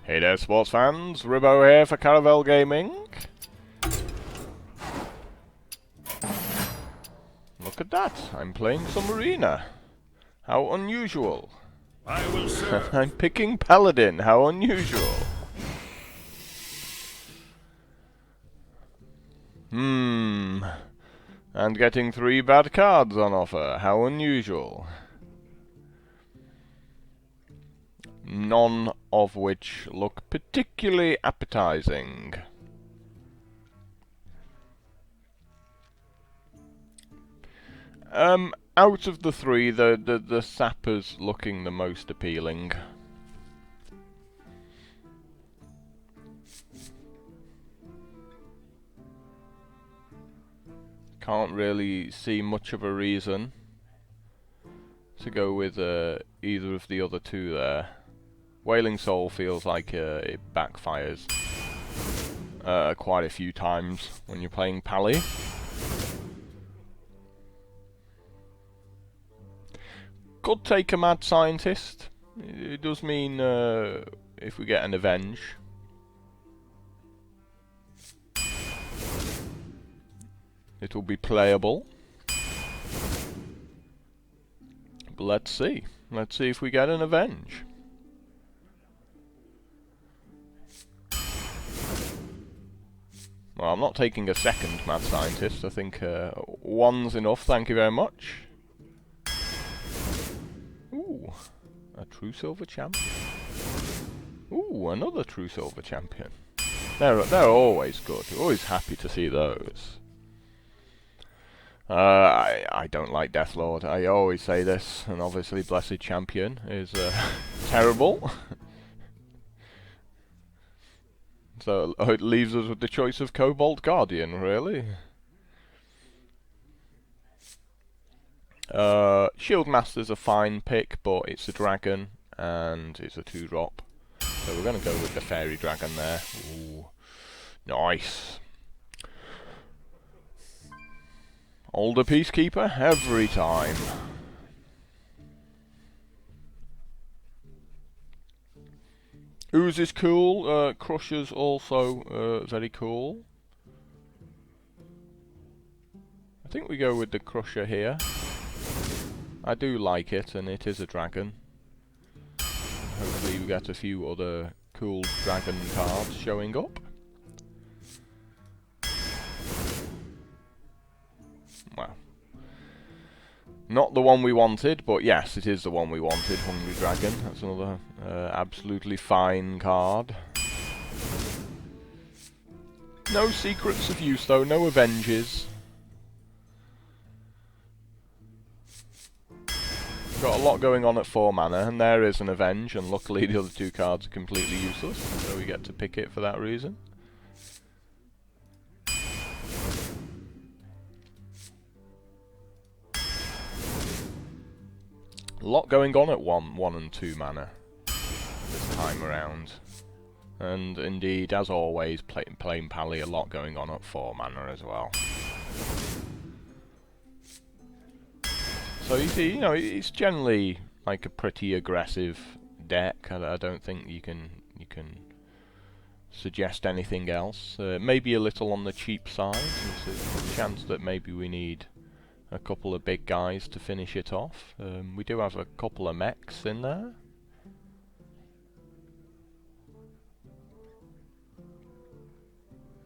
Hey there, sports fans. Ribbo here for Caravel Gaming. Look at that. I'm playing some arena. How unusual. I will serve. I'm picking paladin. How unusual. And getting 3 bad cards on offer. How unusual. None of which look particularly appetizing. Out of the 3, the sapper's looking the most appealing. Can't really see much of a reason to go with either of the other 2 there. Wailing Soul feels like it backfires quite a few times when you're playing Pally. Could take a Mad Scientist. It does mean if we get an Avenge. It'll be playable. But let's see. Let's see if we get an Avenge. Well, I'm not taking a second Mad Scientist. I think one's enough, thank you very much. Ooh, a True Silver Champion. Ooh, another True Silver Champion. They're always good. Always happy to see those. I don't like Deathlord. I always say this, and obviously Blessed Champion is terrible. So it leaves us with the choice of Cobalt Guardian, really. Shield Master's a fine pick, but it's a dragon, and it's a 2-drop. So we're going to go with the Fairy Dragon there. Ooh, nice. Older Peacekeeper, every time. Ooze is cool, Crusher's also very cool. I think we go with the Crusher here. I do like it, and it is a dragon. Hopefully we get a few other cool dragon cards showing up. Well, not the one we wanted, but yes, it is the one we wanted, Hungry Dragon. That's another absolutely fine card. No Secrets of Use though, no Avenges. Got a lot going on at 4 mana, and there is an Avenge, and luckily the other 2 cards are completely useless, so we get to pick it for that reason. A lot going on at 1 and 2 mana this time around. And indeed, as always, playing Pally, a lot going on at 4 mana as well. So you see, you know, it's generally like a pretty aggressive deck. I don't think you can suggest anything else. Maybe a little on the cheap side. There's a chance that maybe we need a couple of big guys to finish it off. We do have a couple of mechs in there.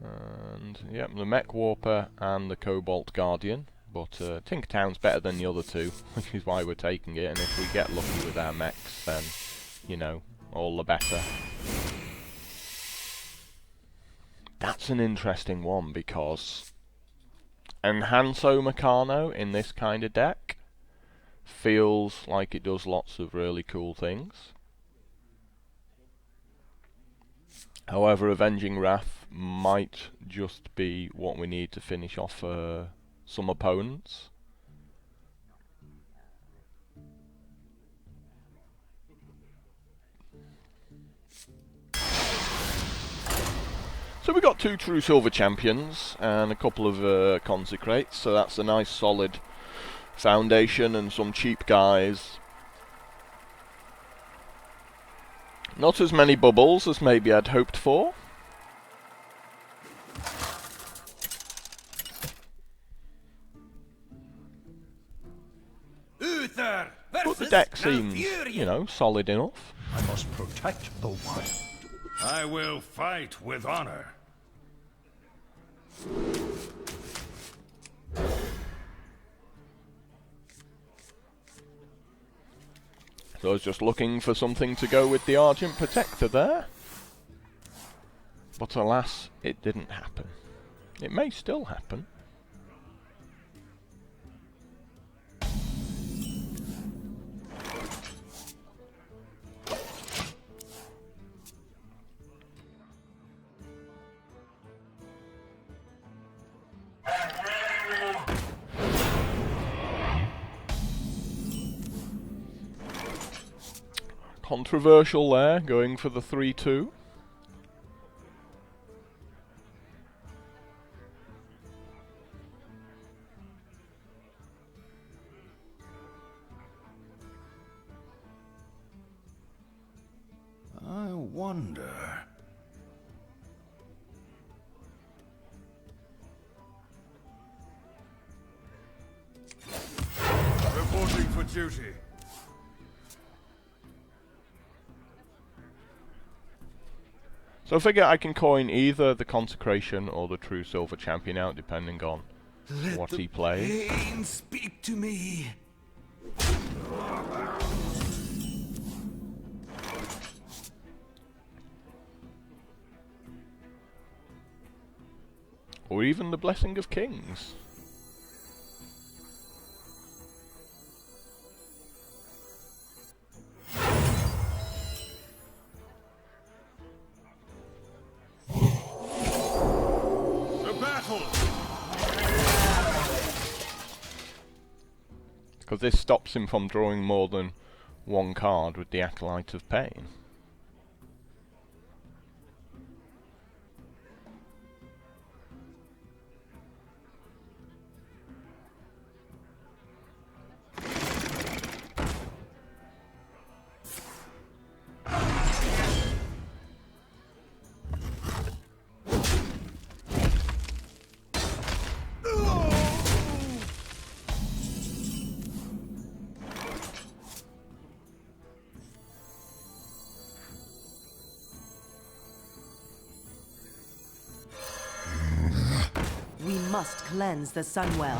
And yep, the Mech Warper and the Cobalt Guardian. But Tinkertown's better than the other 2, which is why we're taking it. And if we get lucky with our mechs, then, you know, all the better. That's an interesting one, because Enhanso Meccano in this kind of deck feels like it does lots of really cool things. However, Avenging Wrath might just be what we need to finish off some opponents. So we got 2 True Silver Champions and a couple of Consecrates, so that's a nice solid foundation and some cheap guys Not as many bubbles as maybe I'd hoped for. But the deck seems, you know, solid enough. I must protect the wild. I will fight with honor. So I was just looking for something to go with the Argent Protector there. But alas, it didn't happen. It may still happen. Controversial there, going for the 3-2. I wonder. Reporting for duty. So I figure I can coin either the Consecration or the True Silver Champion out, depending on what he plays. Pain speak to me. Or even the Blessing of Kings. Because this stops him from drawing more than one card with the Acolyte of Pain. We must cleanse the Sunwell.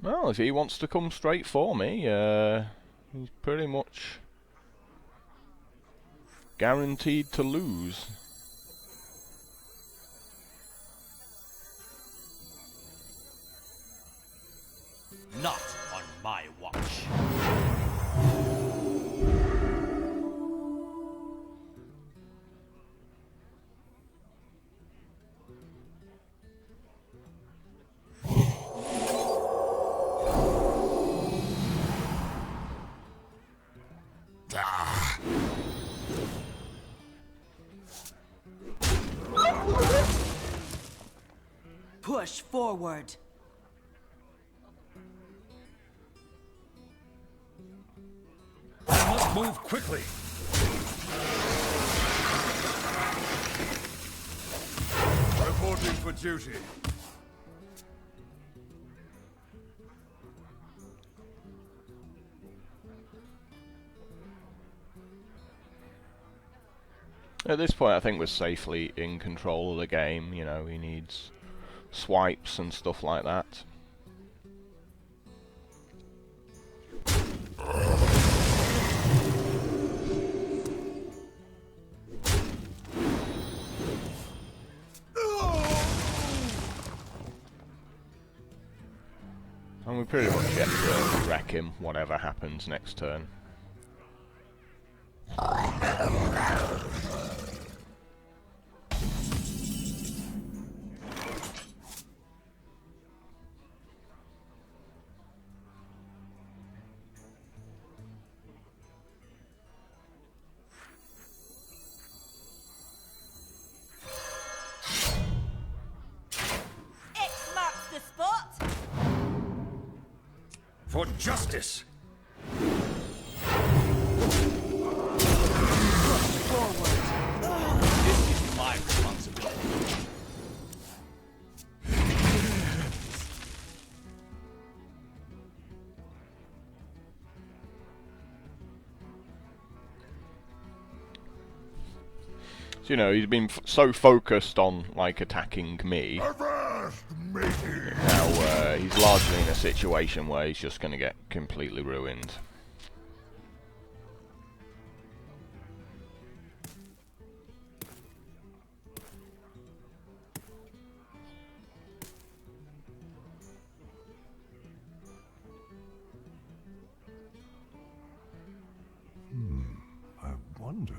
Well, if he wants to come straight for me, he's pretty much guaranteed to lose. Not on my watch. Push forward. I must move quickly. Reporting for duty. At this point, I think we're safely in control of the game. You know, he needs swipes and stuff like that. we pretty much get to wreck him, whatever happens next turn. X marks the spot. For justice! Forward. This is my responsibility. So, you know, he's been so focused on, like, attacking me. Avast, matey! Now, he's largely in a situation where he's just going to get completely ruined. I wonder...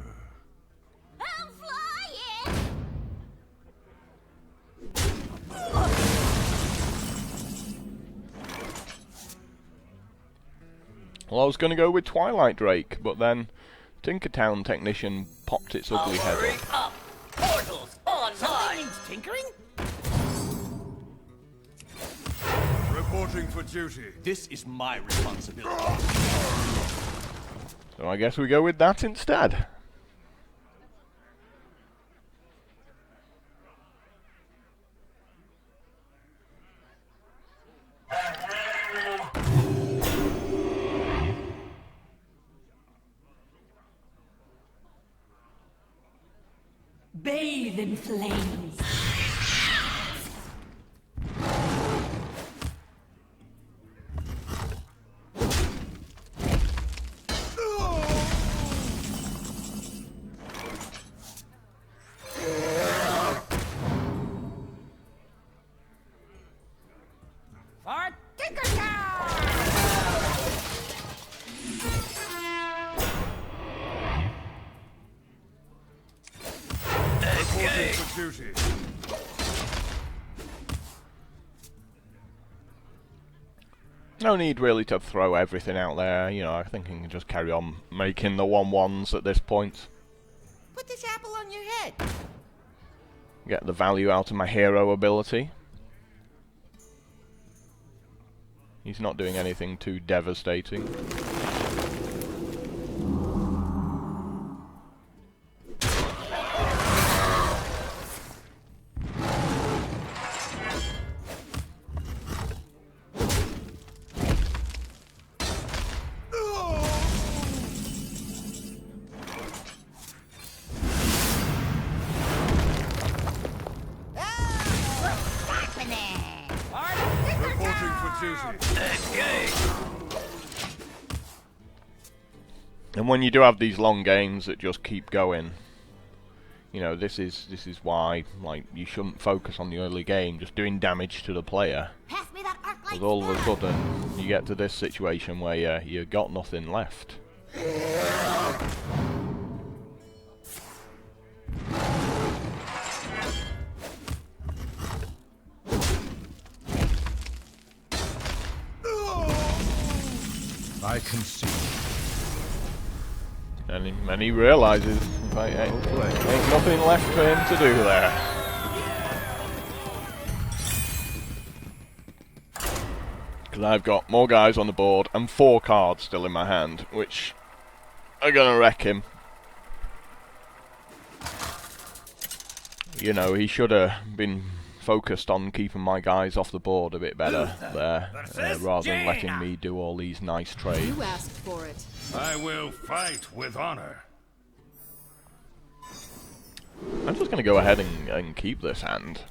I'm flying. Well, I was going to go with Twilight Drake, but then Tinkertown Technician popped its ugly head up. Up! Portals online! Something needs tinkering? Reporting for duty. This is my responsibility. So I guess we go with that instead. Bathe in flames. For Tinkertown! Reporting for duty. No need really to throw everything out there, you know, I think he can just carry on making the 1/1s at this point. Put this apple on your head. Get the value out of my hero ability. He's not doing anything too devastating. Reporting for duty. And when you do have these long games that just keep going, you know, this is why, like, you shouldn't focus on the early game, just doing damage to the player. Pass me that arc light. Because all of a sudden, you get to this situation where you got nothing left. I can see. And he realises, like, ain't nothing left for him to do there. Because I've got more guys on the board and 4 cards still in my hand, which are gonna wreck him. You know, he should have been focused on keeping my guys off the board a bit better there, rather than letting me do all these nice trades. You asked for it. I will fight with honor. I'm just gonna go ahead and keep this hand.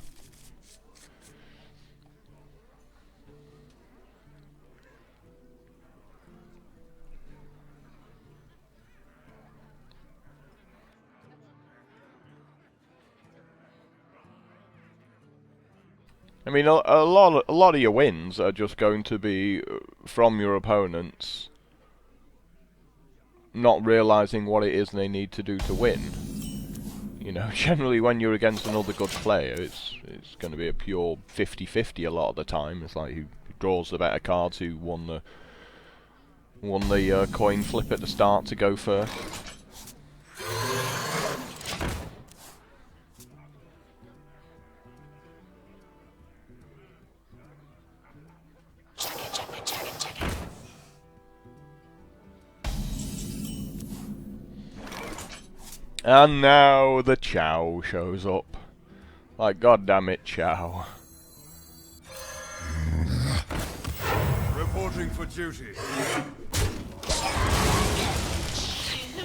I mean, a lot of your wins are just going to be from your opponents not realising what it is they need to do to win. You know, generally when you're against another good player, it's going to be a pure 50-50 a lot of the time. It's like who draws the better cards, who won the coin flip at the start to go first. And now the Chow shows up. Like, goddammit, Chow. Reporting for duty.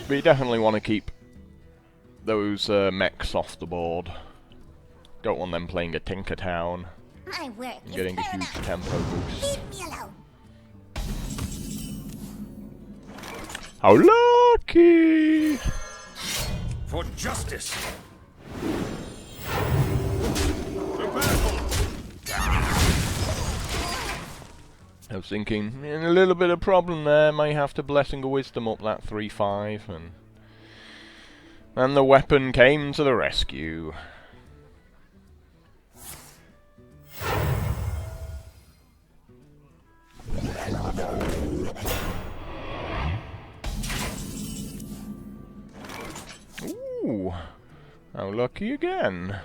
But you definitely want to keep those mechs off the board. Don't want them playing a Tinkertown My work and is getting a huge paramount. tempo boost. Leave me alone. How lucky! For justice. The battle. I was thinking, a little bit of problem there, may have to Blessing of Wisdom up that 3-5, and the weapon came to the rescue. Ooh, how lucky again.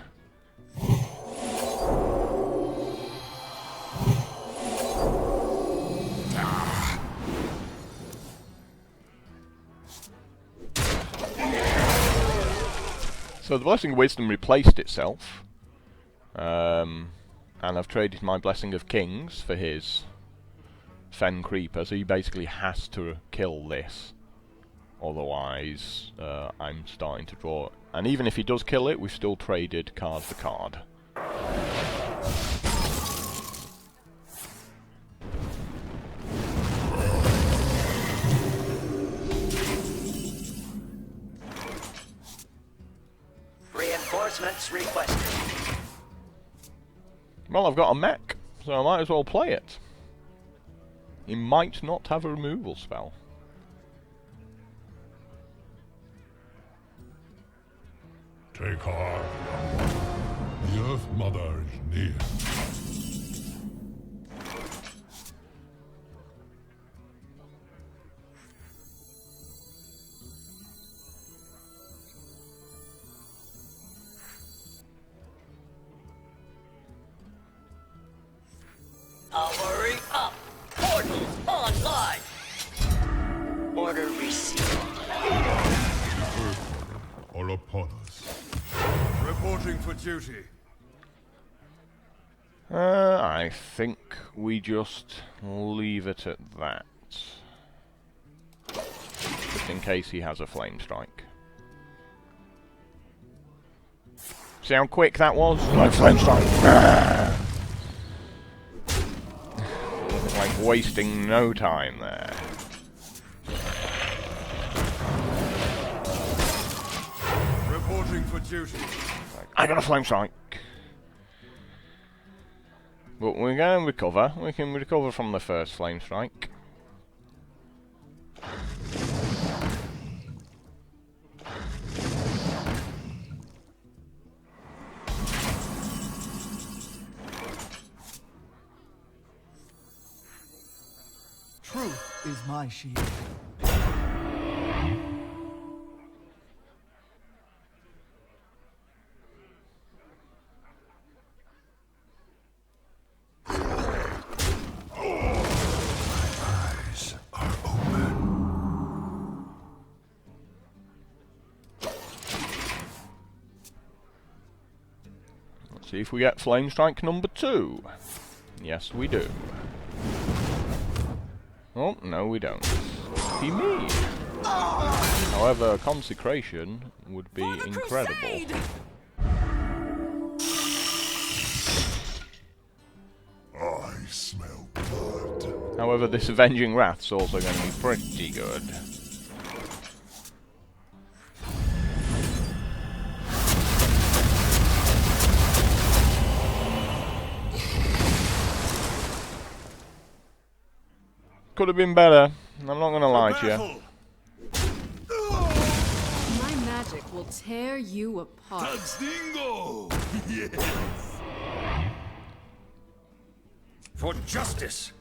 So the Blessing of Wisdom replaced itself, and I've traded my Blessing of Kings for his Fen Creeper, so he basically has to kill this, otherwise I'm starting to draw, and even if he does kill it, we've still traded card for card. Reinforcements requested. Well, I've got a mech, so I might as well play it. He might not have a removal spell. Take heart. The Earth Mother is near. Hurry up! Portals online! Order received. All upon us. Reporting for duty. I think we just leave it at that. Just in case he has a Flame Strike. See how quick that was? Like Flame Strike! Like wasting no time there. Reporting for duty. I got a Flame Strike! But we're going to recover. We can recover from the first Flame Strike. Truth is my shield. Eyes are open. Let's see if we get Flame Strike number 2. Yes, we do. Oh, no we don't. Lucky me. However, Consecration would be incredible. I smell blood. However, this Avenging Wrath's also going to be pretty good. could have been better. I'm not gonna lie to you. Battle. My magic will tear you apart. Dingo. Yes. For justice!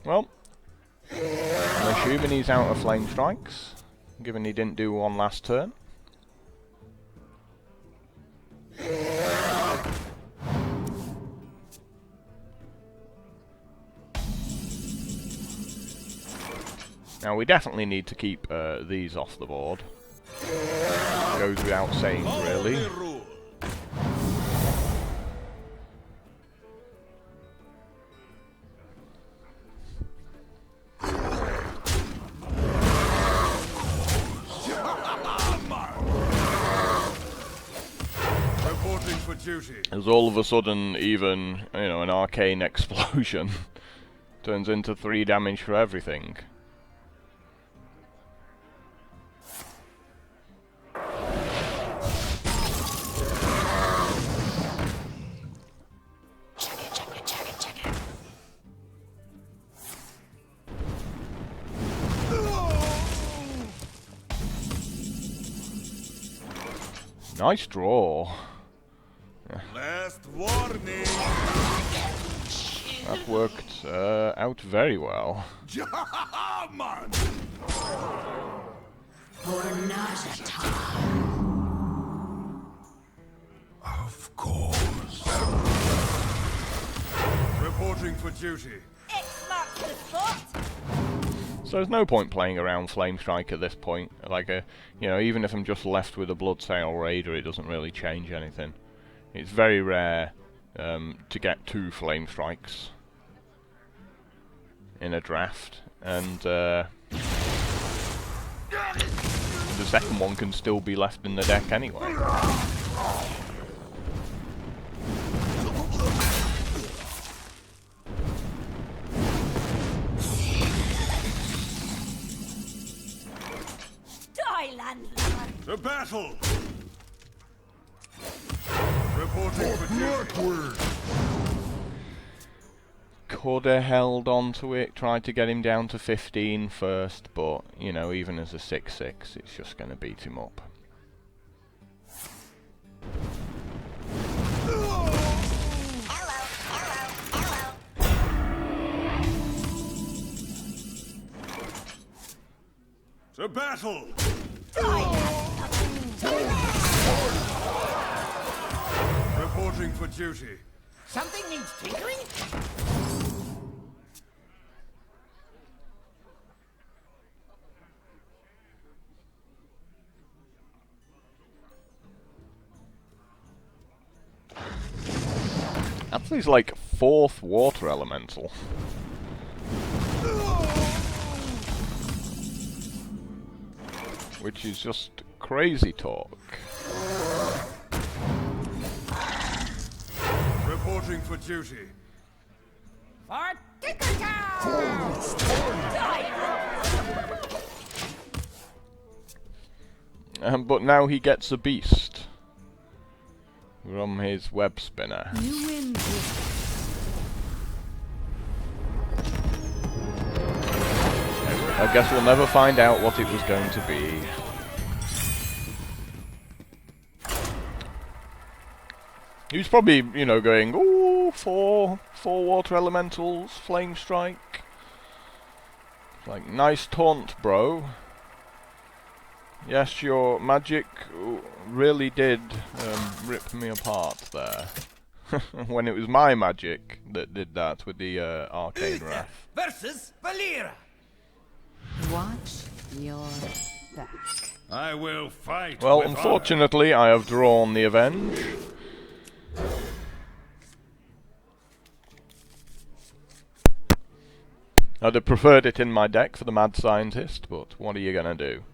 Well, I'm assuming he's out of flame strikes, given he didn't do one last turn. Now we definitely need to keep these off the board. Goes without saying, really. Reporting for duty. As all of a sudden, even, you know, an arcane explosion turns into 3 damage for everything. Nice draw. Last warning. That worked out very well. Man. Of course. Reporting for duty. X marks the spot. So there's no point playing around Flame Strike at this point. Like, you know, even if I'm just left with a Bloodsail Raider, it doesn't really change anything. It's very rare to get 2 Flame Strikes in a draft, and the second one can still be left in the deck anyway. To battle! Reporting for duty. Could have held on to it, tried to get him down to 15 first, but, you know, even as a 6/6, it's just going to beat him up. To battle! Reporting for duty. Something needs tinkering? That's his, like, 4th water elemental. Which is just crazy talk. Reporting for duty. For Tinkertown! But now he gets a beast from his web spinner. You win this. I guess we'll never find out what it was going to be. He was probably, you know, going, ooh, four water elementals, flame strike. Like, nice taunt, bro. Yes, your magic really did rip me apart there. When it was my magic that did that with the arcane wrath. Versus Valera! Watch your back. I will fight. Well, with unfortunately, I have drawn the Avenge. I'd have preferred it in my deck for the Mad Scientist, but what are you gonna do?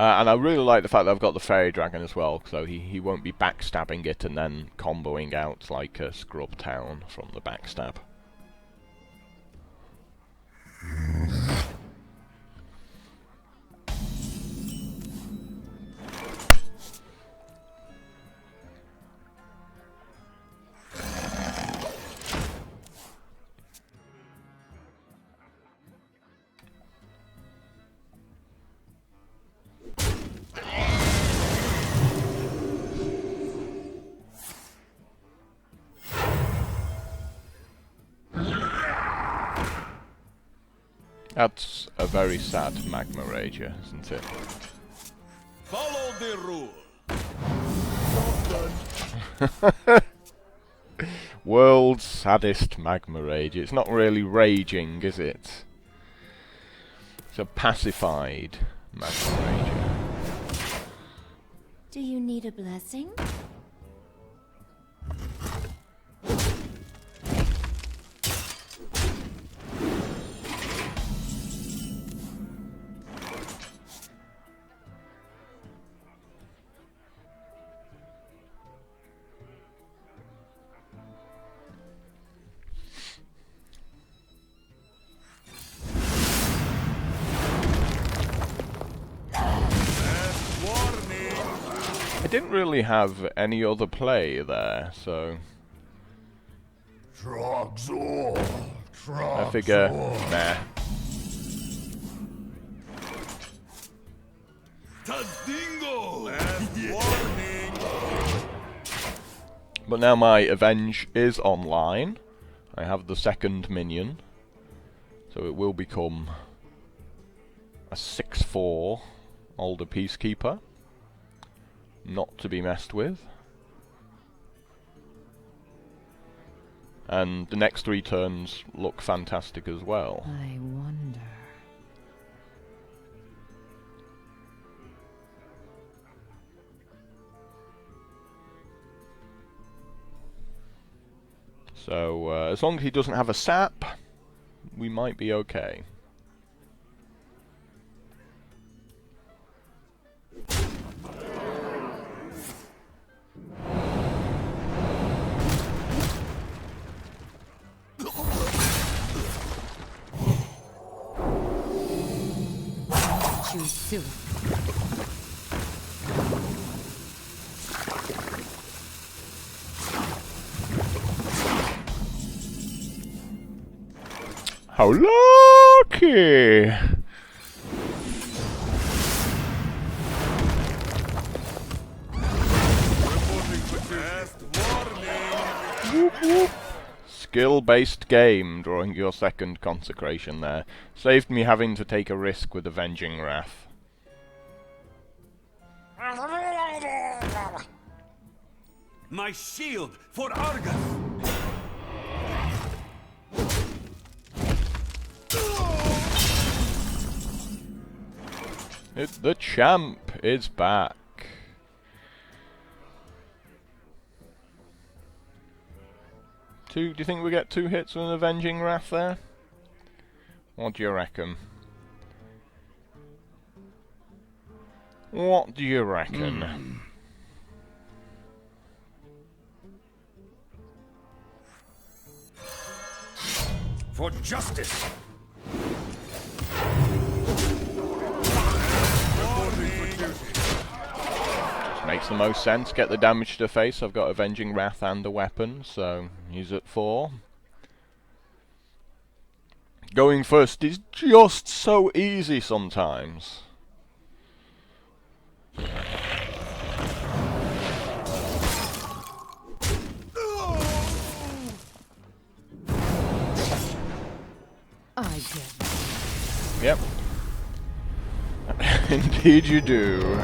And I really like the fact that I've got the Fairy Dragon as well, so he won't be backstabbing it and then comboing out like a Scrub Town from the backstab. That's a very sad Magma Rager, isn't it? Follow the rule. World's saddest Magma Rager. It's not really raging, is it? It's a pacified Magma Rager. Do you need a blessing? I didn't really have any other play there, so I figure, nah. But now my Avenge is online. I have the second minion, so it will become a 6/4 older Peacekeeper. Not to be messed with. And the next 3 turns look fantastic as well. I wonder. So, as long as he doesn't have a sap, we might be okay. Too soon. How lucky! Whoop, whoop. Skill-based game, drawing your second consecration there. Saved me having to take a risk with Avenging Wrath. My shield for Argus. The champ is back. Do you think we get 2 hits with an Avenging Wrath there? What do you reckon? What do you reckon? For justice. Makes the most sense. Get the damage to the face. I've got Avenging Wrath and a weapon, so he's at 4. Going first is just so easy sometimes. I get it. Yep. Indeed you do.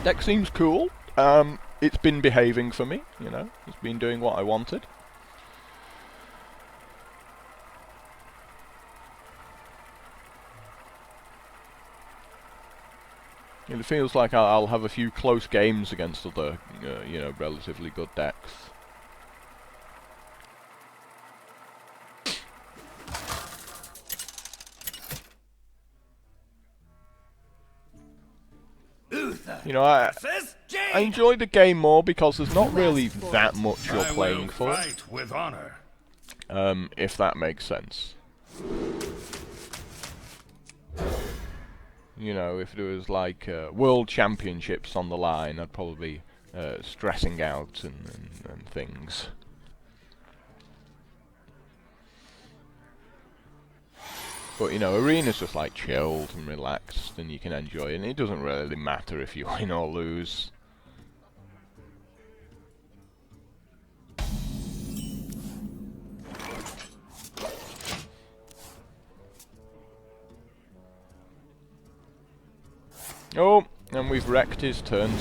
Deck seems cool. It's been behaving for me, you know. It's been doing what I wanted. It feels like I'll have a few close games against other, you know, relatively good decks. You know, I enjoy the game more because there's not really that much you're playing for. Fight with honor. If that makes sense. You know, if there was like world championships on the line, I'd probably be stressing out and things. But you know, arena's just like chilled and relaxed, and you can enjoy it, and it doesn't really matter if you win or lose. Oh, and we've wrecked his turn too.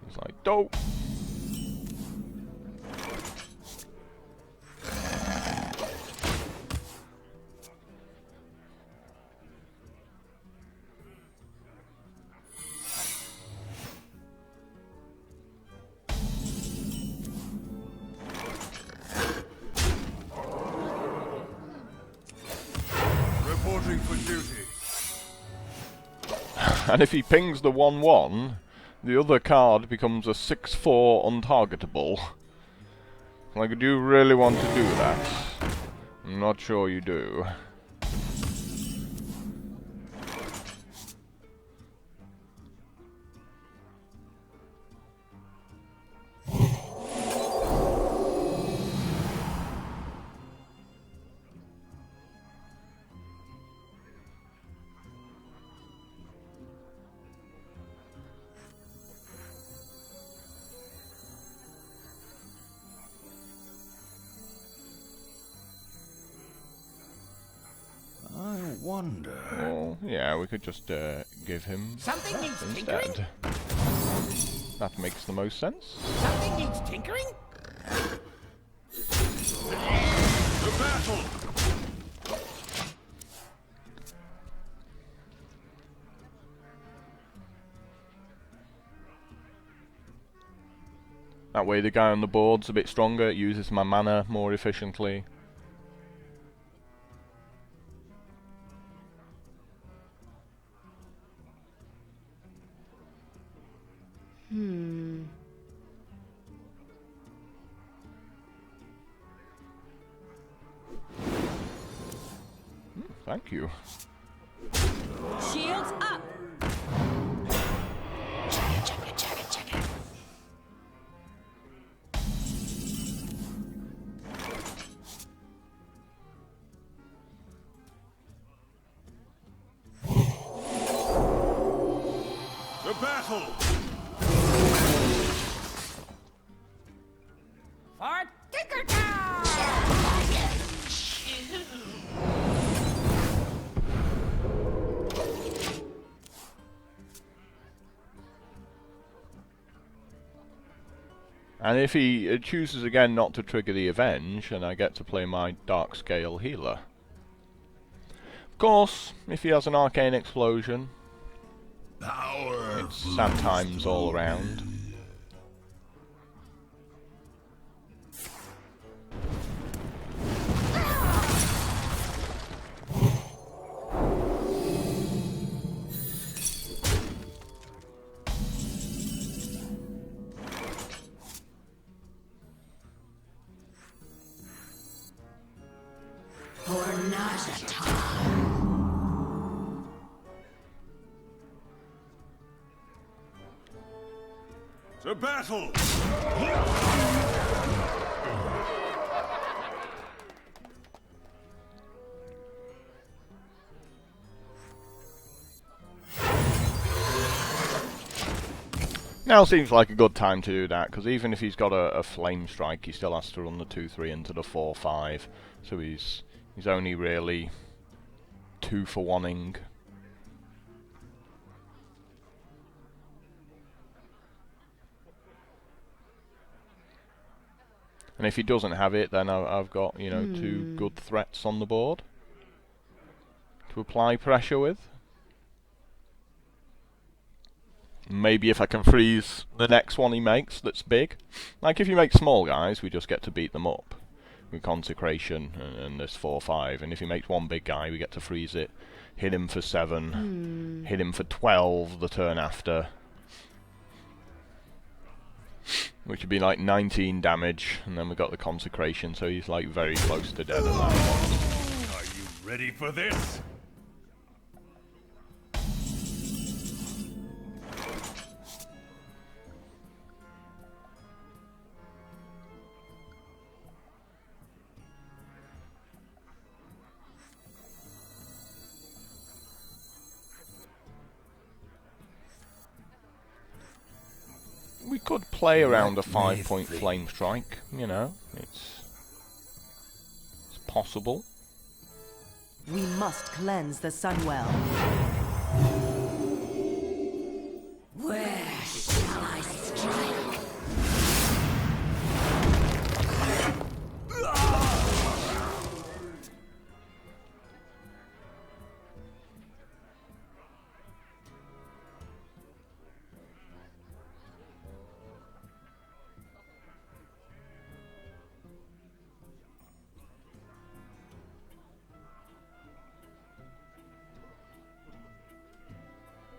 It's like, dope. Reporting for duty. And if he pings the 1/1, the other card becomes a 6/4 untargetable. Like, do you really want to do that? I'm not sure you do. I wonder. Well, yeah, we could just give him Something needs instead. tinkering? That makes the most sense. Something needs tinkering? To battle! That way the guy on the board's a bit stronger, it uses my mana more efficiently. Thank you. Shields up! To battle! For Tinkertown! And if he chooses again not to trigger the Avenge, and I get to play my Dark Scale Healer. Of course, if he has an Arcane Explosion, Power. it's sad times all around. To battle! Now seems like a good time to do that, because even if he's got a Flame Strike, he still has to run the 2/3 into the 4/5, so he's only really 2 for 1-ing. And if he doesn't have it, then I've got, you know, 2 good threats on the board to apply pressure with. Maybe if I can freeze the next one he makes that's big. Like if you make small guys, we just get to beat them up. with Consecration and this 4/5, and if he makes one big guy, we get to freeze it, hit him for 7, hit him for 12 the turn after, which would be like 19 damage, and then we got the Consecration, so he's like very close to dead at that point. Are you ready for this? We could play around a 5-point Flame Strike, you know, it's possible. We must cleanse the Sunwell. Where shall I strike?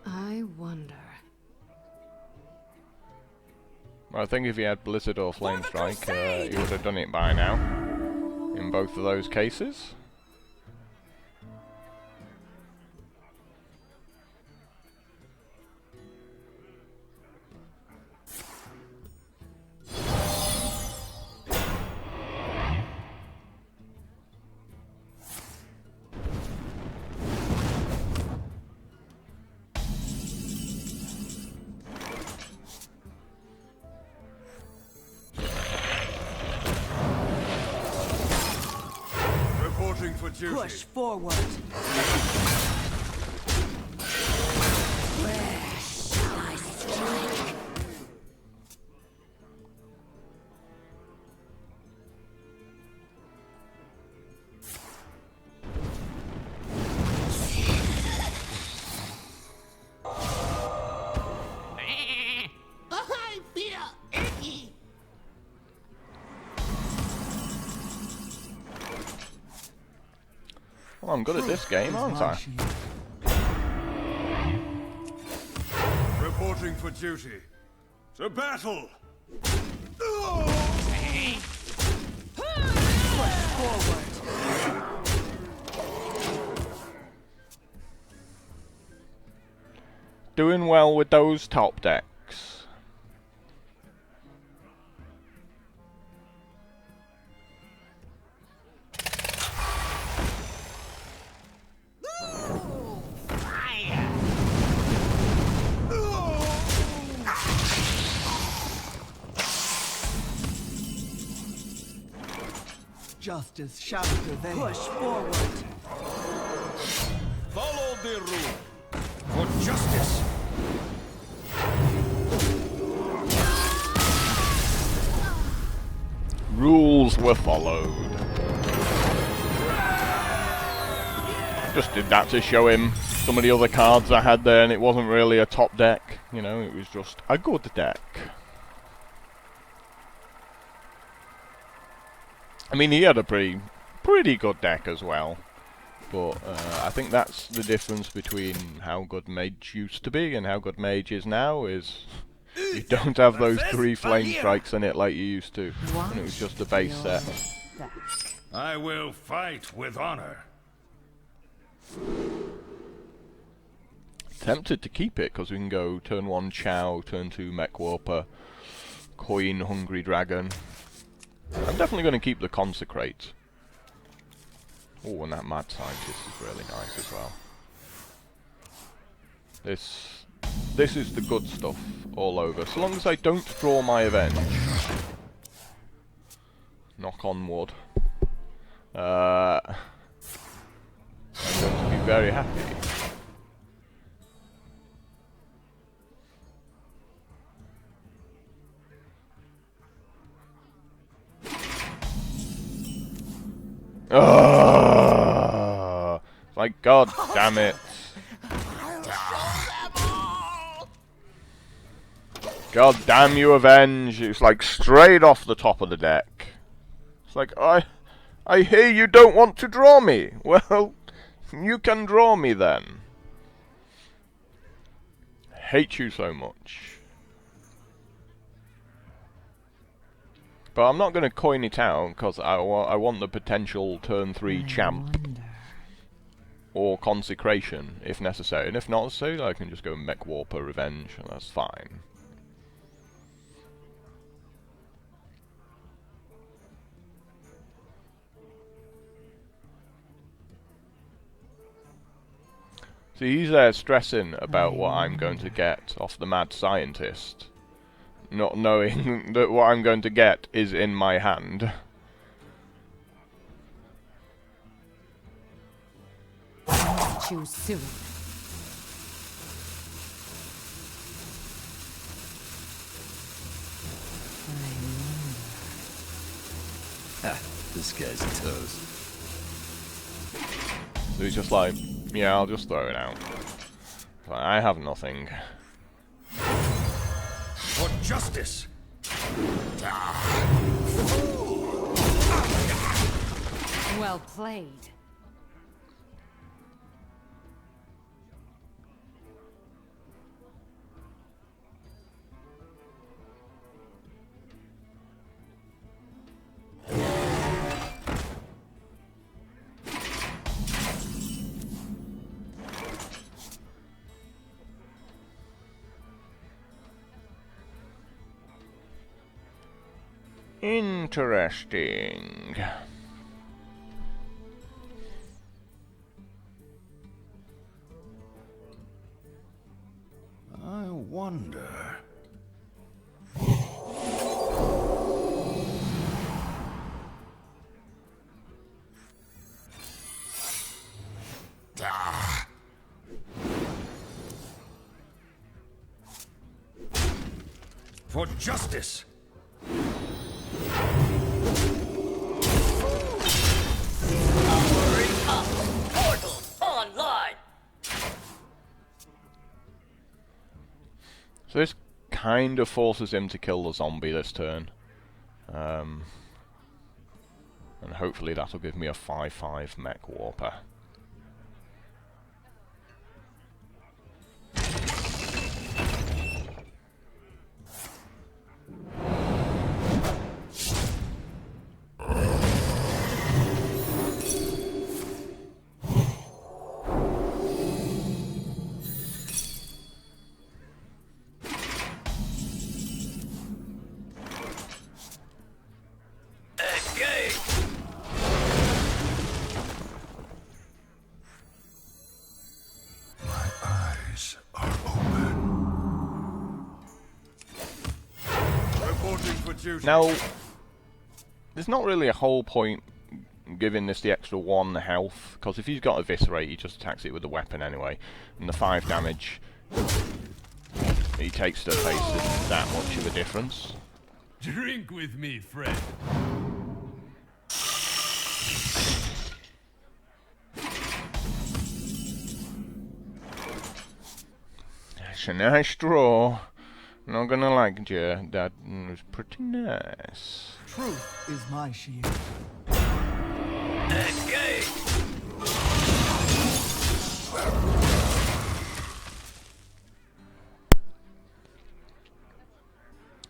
I wonder. Well, I think if he had Blizzard or Flame Strike, he would have done it by now, in both of those cases. For duty. Push forward. Where shall I strike? I feel icky. Well, I'm good at this game, aren't I? Reporting for duty. To battle! Doing well with those top decks. Justice shall prevail. Push forward. Follow the rule. For justice. Rules were followed. Just did that to show him some of the other cards I had there, and it wasn't really a top deck, you know, it was just a good deck. I mean, he had a pretty good deck as well, but I think that's the difference between how good Mage used to be and how good Mage is now, is you don't have those 3 Flame Strikes in it like you used to, and it was just a base set. I will fight with honor. Tempted to keep it, because we can go turn 1 Chow, turn 2 Mech Warper, Coin Hungry Dragon. I'm definitely going to keep the Consecrate. Oh, and that Mad Scientist is really nice as well. This is the good stuff all over. So long as I don't draw my Avenge. Knock on wood. I'm going to be very happy. Like, god damn it. God damn you, Avenge. It's like straight off the top of the deck. It's like, I hear you don't want to draw me. Well, you can draw me then. Hate you so much. But I'm not going to coin it out, because I want the potential turn 3 champ. Or consecration, if necessary. And if not necessary, I can just go Mech Warper Revenge, and that's fine. See, he's there stressing about what I'm going to get off the mad scientist, not knowing that what I'm going to get is in my hand. Choose soon. This guy's toast. So he's just like, yeah, I'll just throw it out. Like, I have nothing. For justice! Well played. Interesting. I wonder... For justice! So this kind of forces him to kill the zombie this turn. And hopefully that'll give me a 5/5 Mech Warper. Now, there's not really a whole point giving this the extra 1 health, because if he's got Eviscerate, he just attacks it with the weapon anyway, and the 5 damage he takes to the face isn't that much of a difference. Drink with me, friend. It's a nice draw. Not gonna like you. That was pretty nice. Truth is my shield.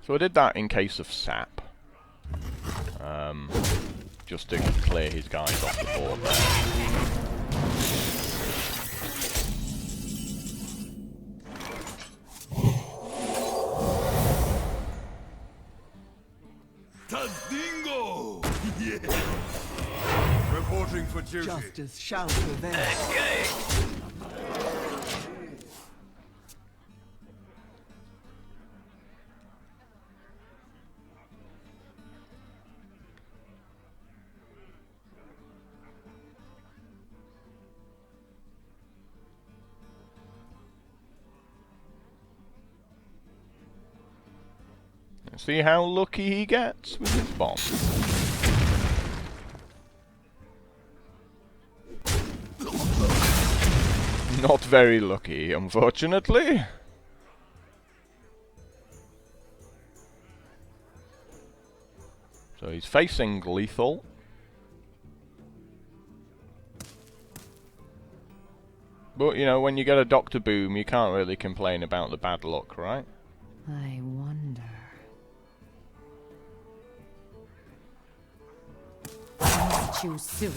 So I did that in case of sap. Just to clear his guys off the board there. Reporting for duty. Justice shall prevail. Let's see how lucky he gets with his bomb. Not very lucky, unfortunately. So he's facing lethal. But, you know, when you get a Dr. Boom, you can't really complain about the bad luck, right? I wonder. I must choose soon.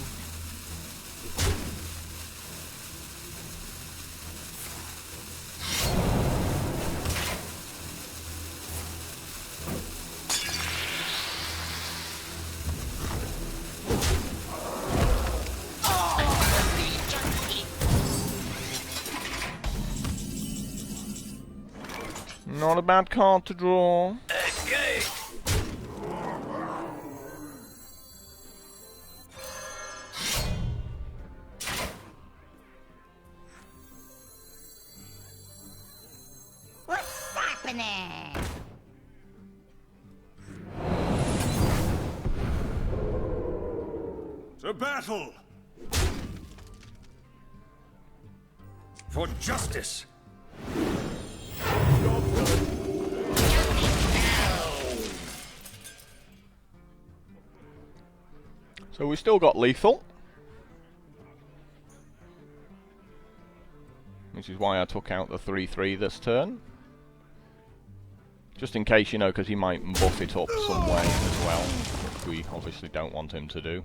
Not a bad card to draw. Okay. What's happening? To battle! For justice! So we still got lethal. Which is why I took out the 3/3 this turn. Just in case, you know, because he might buff it up some way as well. Which we obviously don't want him to do.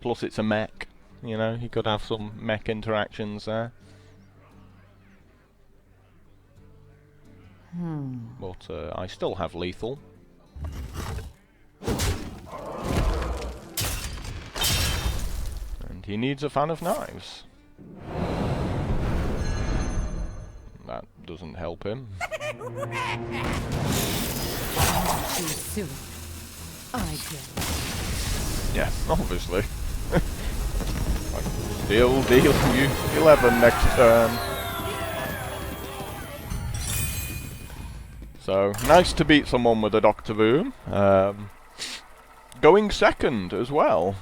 Plus it's a mech. You know, he could have some mech interactions there. But I still have lethal. And he needs a fan of knives. That doesn't help him. Too soon. I guess. Yeah, obviously. Deal you 11 next turn. So, nice to beat someone with a Dr. Boom. Going second as well.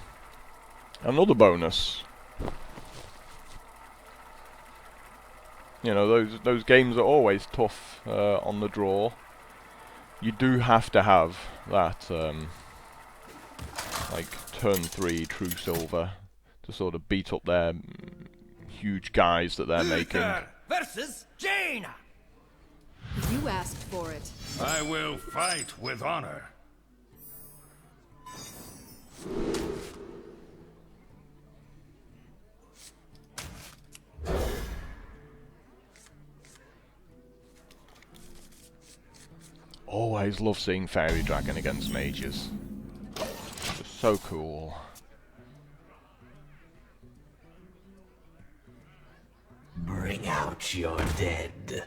Another bonus. You know, those games are always tough on the draw. You do have to have that, like, turn 3 True Silver to sort of beat up their huge guys that they're making. Versus Jaina. You asked for it. I will fight with honor. Always love seeing Fairy Dragon against mages. Just so cool. Bring out your dead.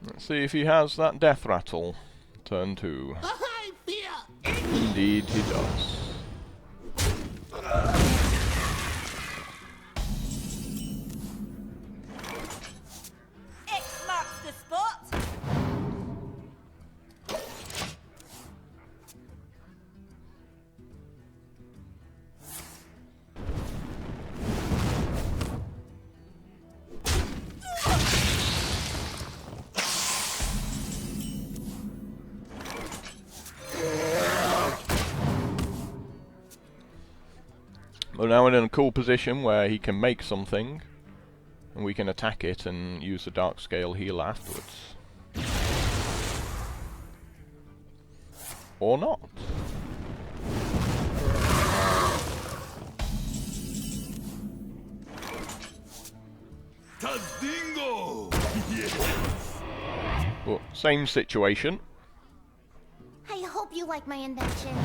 Let's see if he has that death rattle. Turn 2. I fear Indeed he does. X marks the spot. We're now in a cool position where he can make something, and we can attack it and use the Dark Scale heal afterwards. Or not. Tazdingo! But same situation. I hope you like my invention.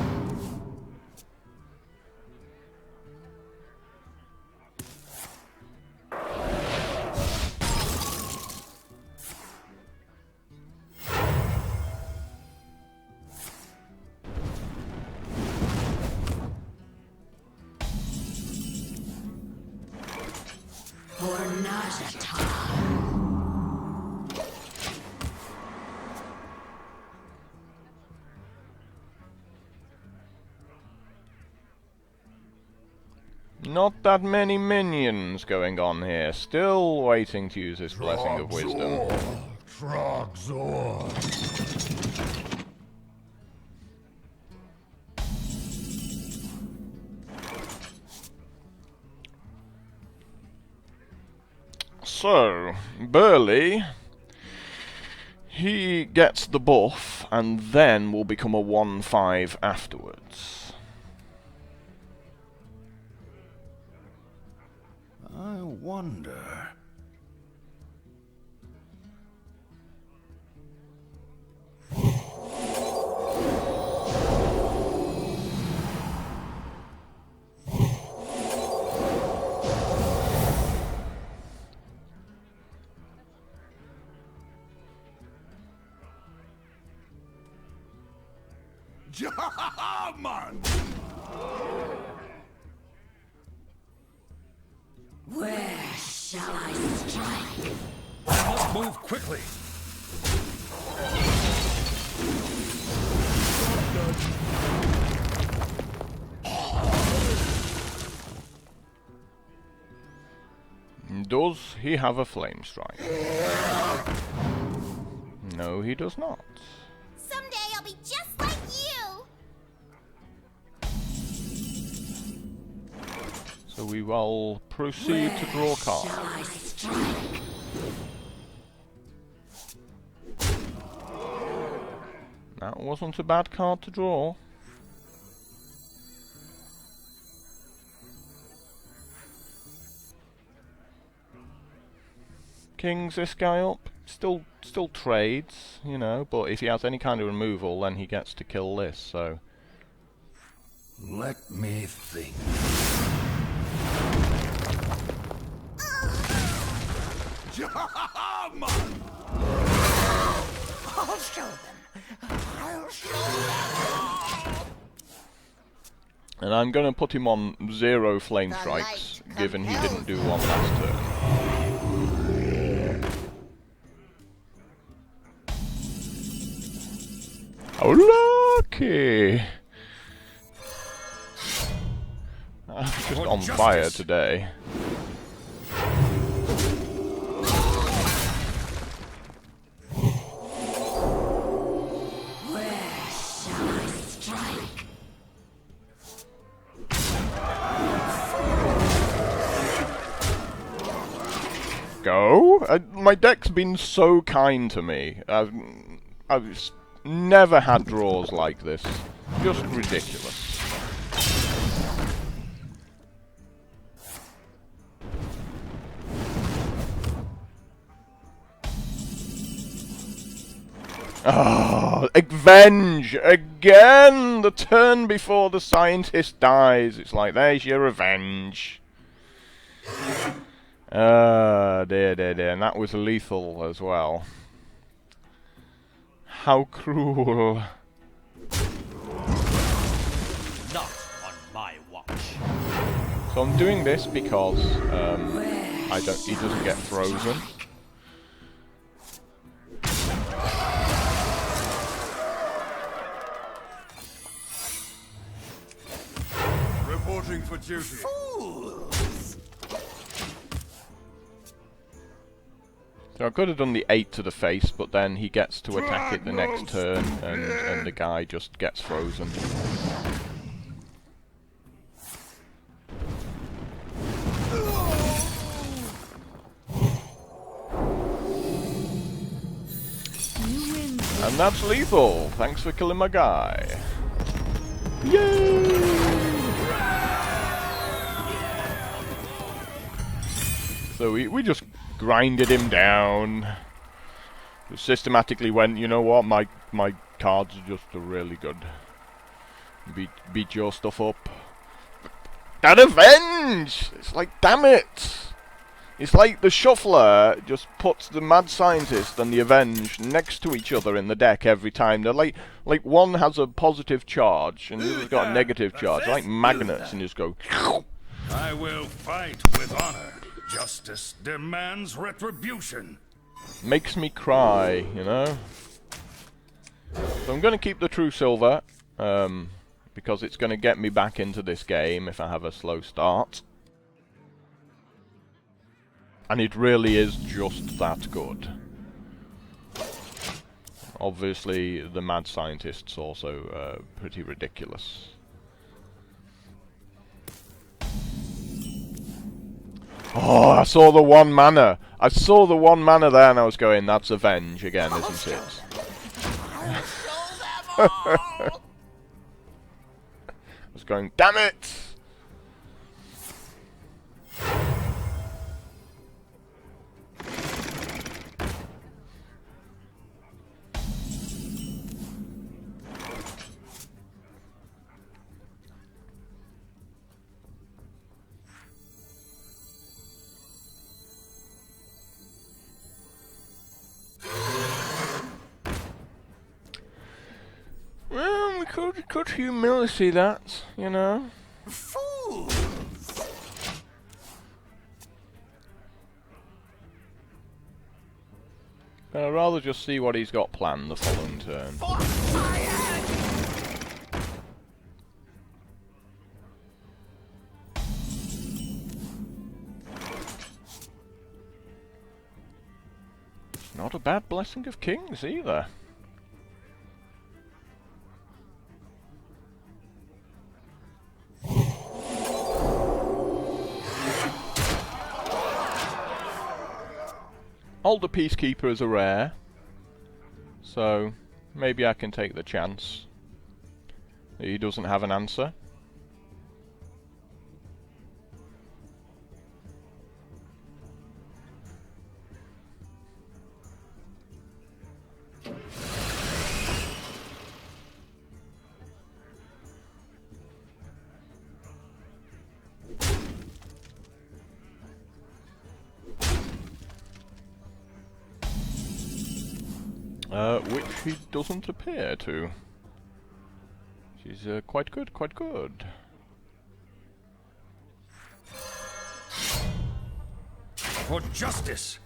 Not that many minions going on here. Still waiting to use this Blessing of Wisdom. Trogzor. So, Burley, he gets the buff and then will become a 1/5 afterwards. I wonder. Man. Where shall I strike? I must move quickly. Does he have a flame strike? No, he does not. Someday I'll be just like you. So we will proceed to draw Shall cards. I strike? That wasn't a bad card to draw. Kings this guy up. Still trades, you know, but if he has any kind of removal, then he gets to kill this, so... Let me think. Man. I'll show them. I'll show them. And I'm gonna put him on 0 flame The strikes, light given he didn't compels do one last turn. Oh, lucky! I'm just on fire today. Where shall I strike? Go? My deck's been so kind to me. I've never had draws like this. Just ridiculous. Oh, avenge! Again! The turn before the scientist dies. It's like, there's your revenge. Dear, dear, dear. And that was lethal as well. How cruel. Not on my watch. So I'm doing this because he doesn't get frozen. Reporting for duty. So I could have done the 8 to the face, but then he gets to attack it the next turn, and the guy just gets frozen. And that's lethal! Thanks for killing my guy. Yay! So we just grinded him down. Systematically went, you know what, my cards are just really good. Beat your stuff up. That avenge! It's like, damn it! It's like the shuffler just puts the mad scientist and the avenge next to each other in the deck every time. They're like one has a positive charge and the other's got a negative charge. They're like magnets and just go. I will fight with honor. Justice demands retribution. Makes me cry, you know. So I'm going to keep the True Silver, because it's going to get me back into this game if I have a slow start. And it really is just that good. Obviously, the mad scientist's also pretty ridiculous. Oh, I saw the 1 mana! I saw the 1 mana there and I was going, that's Avenge again, isn't it? I was going, damn it! Well, we could humility that, you know. Fools! But I'd rather just see what he's got planned the following turn. Not a bad Blessing of Kings either. Alder Peacekeeper is a rare, so maybe I can take the chance that he doesn't have an answer. Which he doesn't appear to. She's quite good, quite good. For justice!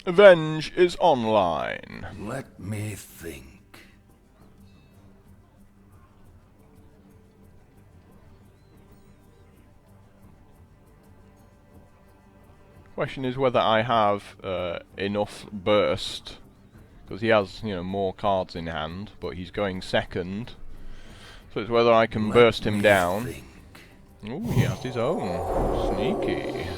Avenge is online. Let me think. Question is whether I have enough burst, because he has, you know, more cards in hand, but he's going second. So it's whether I can burst him down. Ooh, he has his own. Sneaky.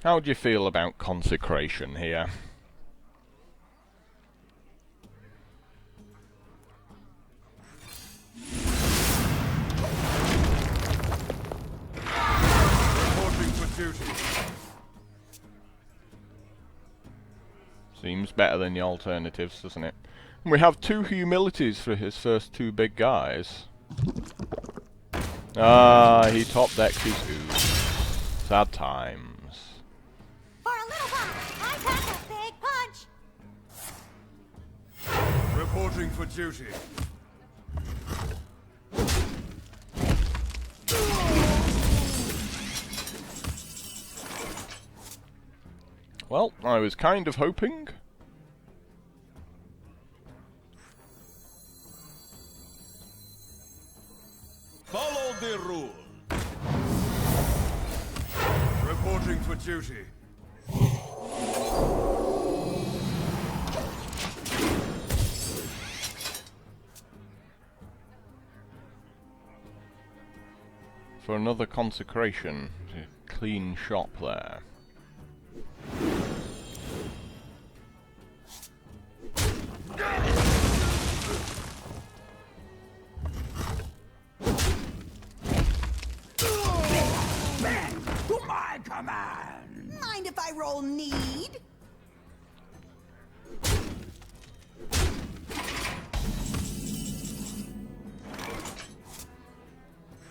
How do you feel about consecration here? Reporting for duty. Seems better than the alternatives, doesn't it? And we have 2 humilities for his first 2 big guys. Ah, he top decks his ooze. Sad times. For a little while, I pack a big punch. Reporting for duty. Well, I was kind of hoping. Follow the rule. Reporting for duty. For another consecration. Clean shop there. To my command! Mind if I roll need?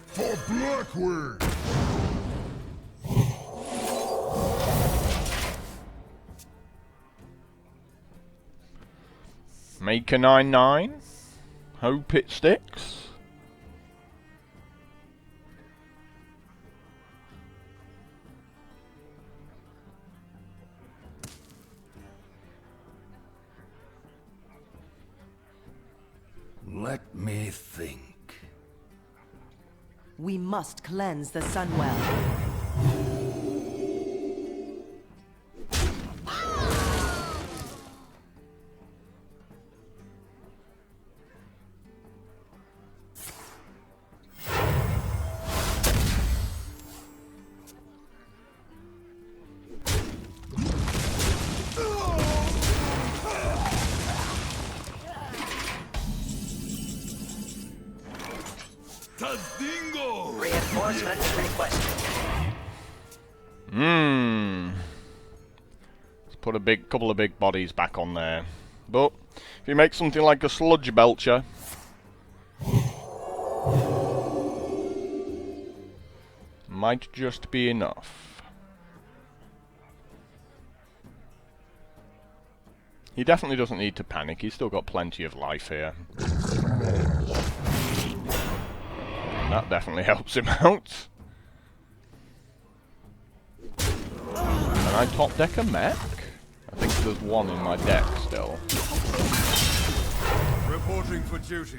For Blackwing! Make a 9/9. Hope it sticks. Let me think. We must cleanse the Sunwell. Reinforcements requested. Let's put a couple of big bodies back on there. But if you make something like a sludge belcher, might just be enough. He definitely doesn't need to panic. He's still got plenty of life here. That definitely helps him out. Can I top deck a mech? I think there's one in my deck still. Reporting for duty.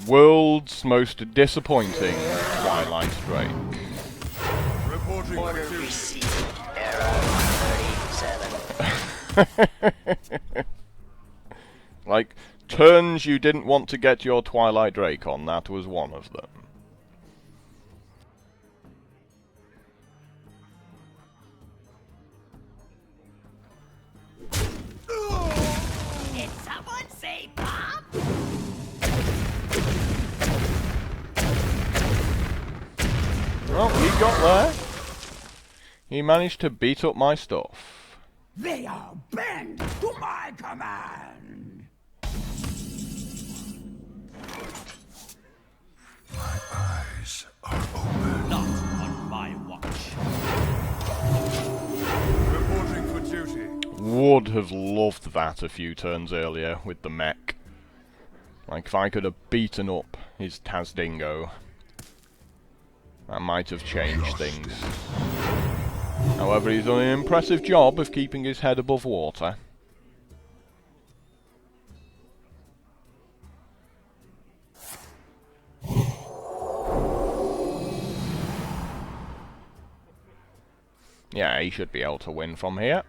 World's most disappointing Twilight Drake. Reporting Order for duty. received. Error 37. Like, turns you didn't want to get your Twilight Drake on, that was one of them. Did someone say Bob? Well, he got there. He managed to beat up my stuff. They are bend to my command! My eyes are open. Not on my watch. Reporting for duty. Would have loved that a few turns earlier with the mech. Like, if I could have beaten up his Tazdingo, that might have changed things. However, he's done an impressive job of keeping his head above water. Yeah, he should be able to win from here.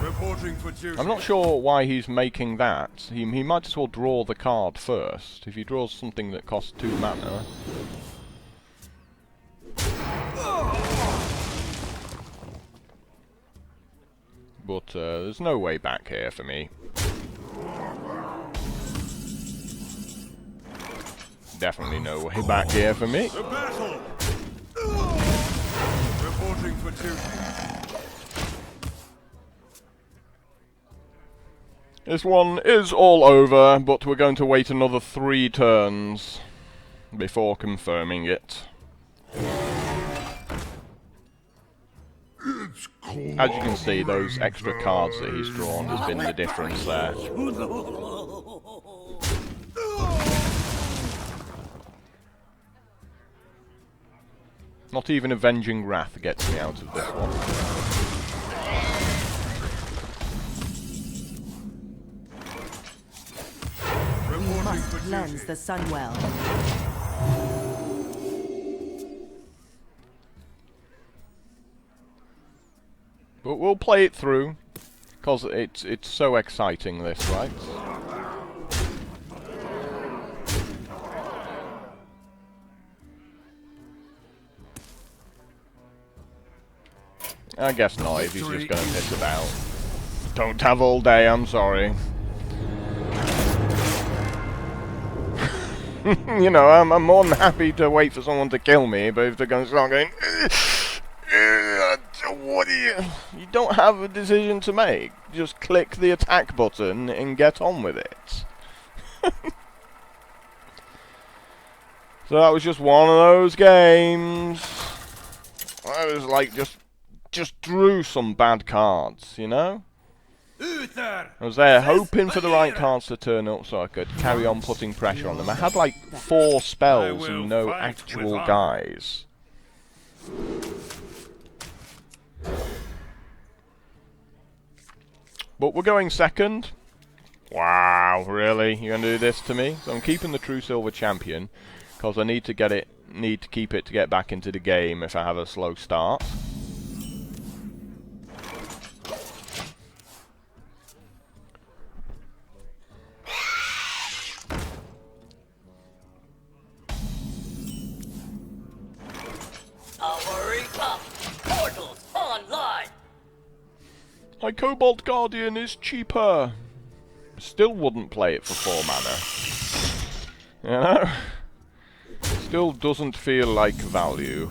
Reporting for duty. I'm not sure why he's making that. He might as well draw the card first. If he draws something that costs 2 mana... But there's no way back here for me. Definitely no way back here for me. The battle. Reporting for duty. This one is all over, but we're going to wait another 3 turns before confirming it. As you can see, those extra cards that he's drawn has been the difference there. Not even Avenging Wrath gets me out of this one. We must cleanse the Sunwell. But we'll play it through, because it's so exciting, this, right? I guess not, if he's just gonna piss about. Don't have all day, I'm sorry. You know, I'm more than happy to wait for someone to kill me, but if they're gonna start going... What do you don't have a decision to make. Just click the attack button and get on with it. So that was just one of those games. I was like, just drew some bad cards, you know? I was there hoping for the right cards to turn up so I could carry on putting pressure on them. I had like 4 spells and no actual guys. But we're going second. Wow, really? You're gonna do this to me? So I'm keeping the True Silver Champion because I need to keep it to get back into the game if I have a slow start. Powering up. Portals online. My Cobalt Guardian is cheaper. Still wouldn't play it for 4 mana. You know? Still doesn't feel like value.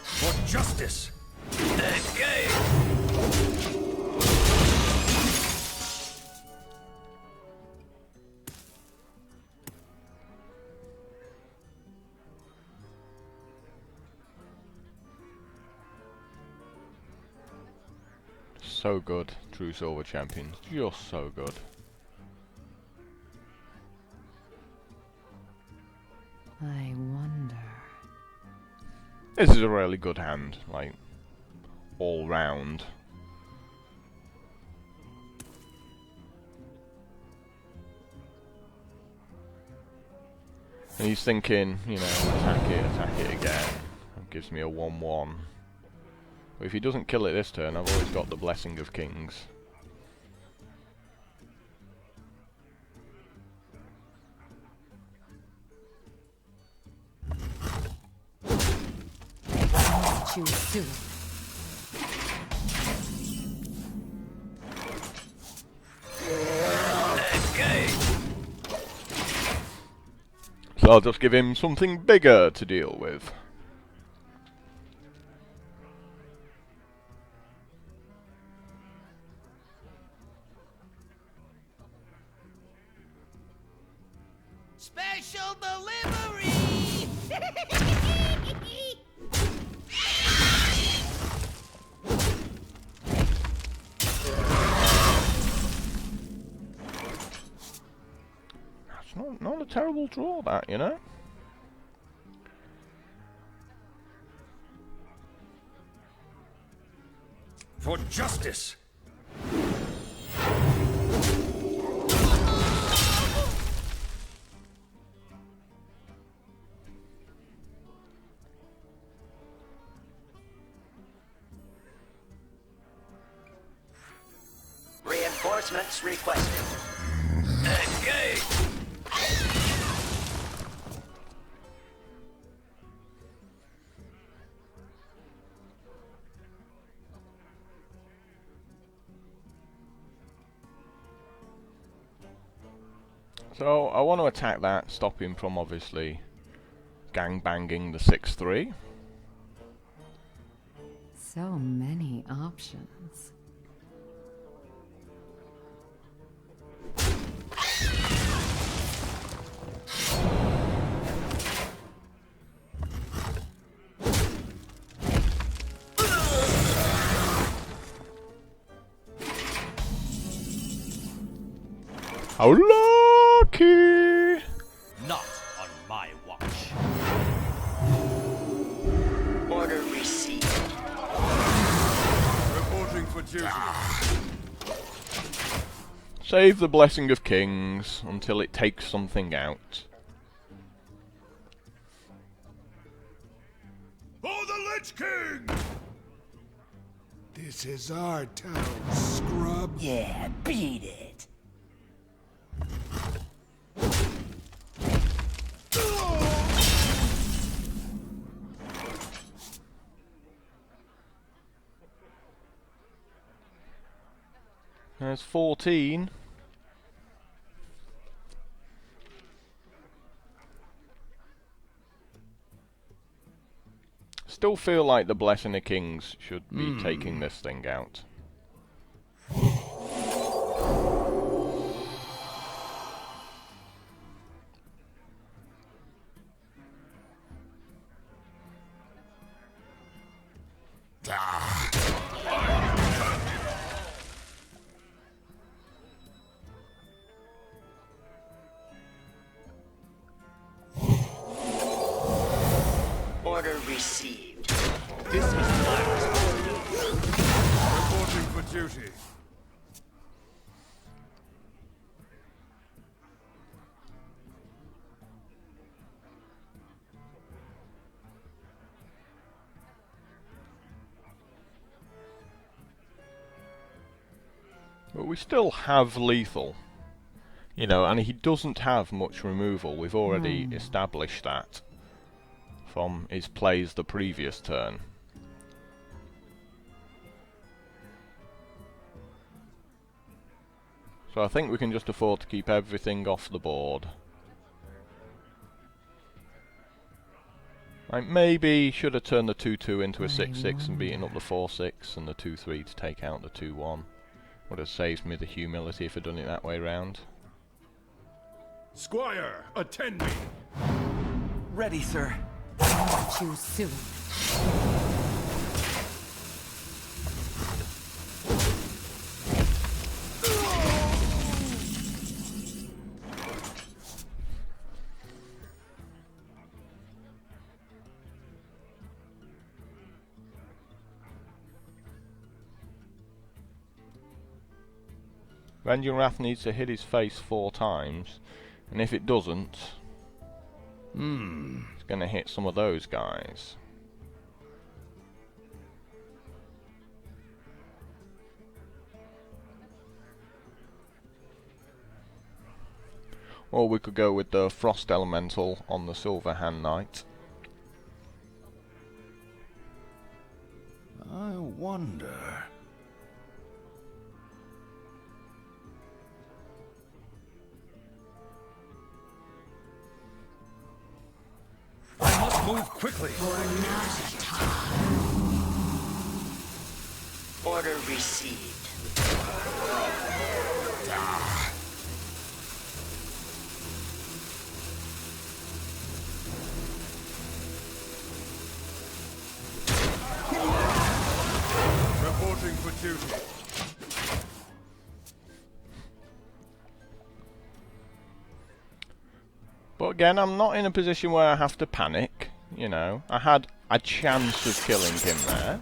For justice. Engage. So good, True Silver Champion. Just so good. I wonder. This is a really good hand, like, all round. And he's thinking, you know, attack it again. That gives me a 1-1. But if he doesn't kill it this turn, I've always got the Blessing of Kings. Choose soon. So I'll just give him something bigger to deal with. Special delivery! That's not a terrible draw, that, you know? For justice. Reinforcements requested. Engage. So I want to attack that, stop him from obviously gang-banging the 6-3. So many options. How lucky! Not on my watch. Order received. Reporting for duty. Save the Blessing of Kings until it takes something out. Lich King! This is our town, scrub. Yeah, beat it. There's 14. Still feel like the Blessing of Kings should be taking this thing out. Order received. This is my responsibility. Reporting for duty. But we still have lethal. You know, and he doesn't have much removal. We've already established that from his plays the previous turn. So I think we can just afford to keep everything off the board. Like maybe should have turned the 2-2 into a 6-6 and beaten up the 4-6 and the 2-3 to take out the 2-1. Would have saved me the humility if I'd done it that way round. Squire, attend me. Ready, sir. Choose soon. Ranging Wrath needs to hit his face 4 times, and if it doesn't, it's going to hit some of those guys. Or we could go with the Frost Elemental on the Silver Hand Knight. I wonder. I must move quickly. Order received. Reporting for duty. But again, I'm not in a position where I have to panic, you know. I had a chance of killing him there.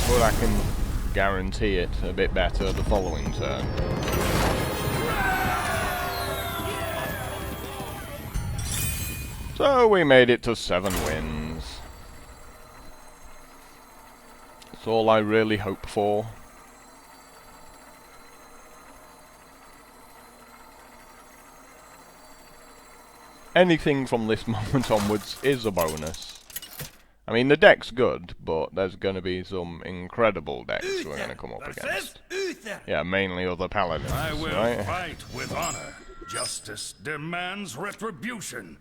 But I can guarantee it a bit better the following turn. So we made it to 7 wins. That's all I really hope for. Anything from this moment onwards is a bonus. I mean, the deck's good, but there's going to be some incredible decks we're going to come up against. Yeah, mainly other paladins, I will right? fight with honor. Justice demands retribution.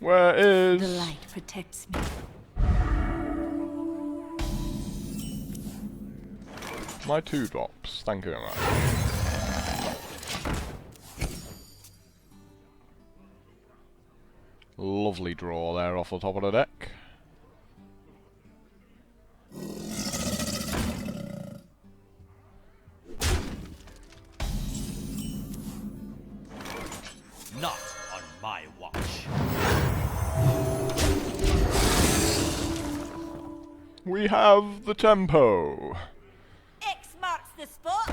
Where is... The light protects me. My 2 drops. Thank you very much. Lovely draw there off the top of the deck. Not on my watch. We have the tempo. X marks the spot.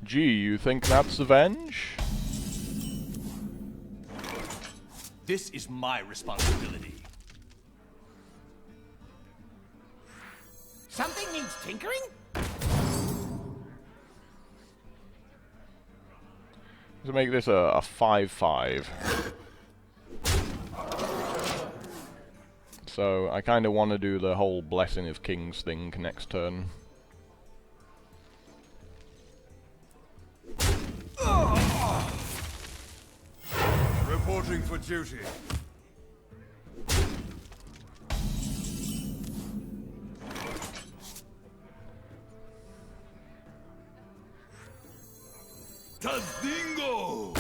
Gee, you think that's Avenge? This is my responsibility. Something needs tinkering? To make this a 5-5. So I kind of want to do the whole Blessing of Kings thing next turn. Reporting for duty. Tazdingo!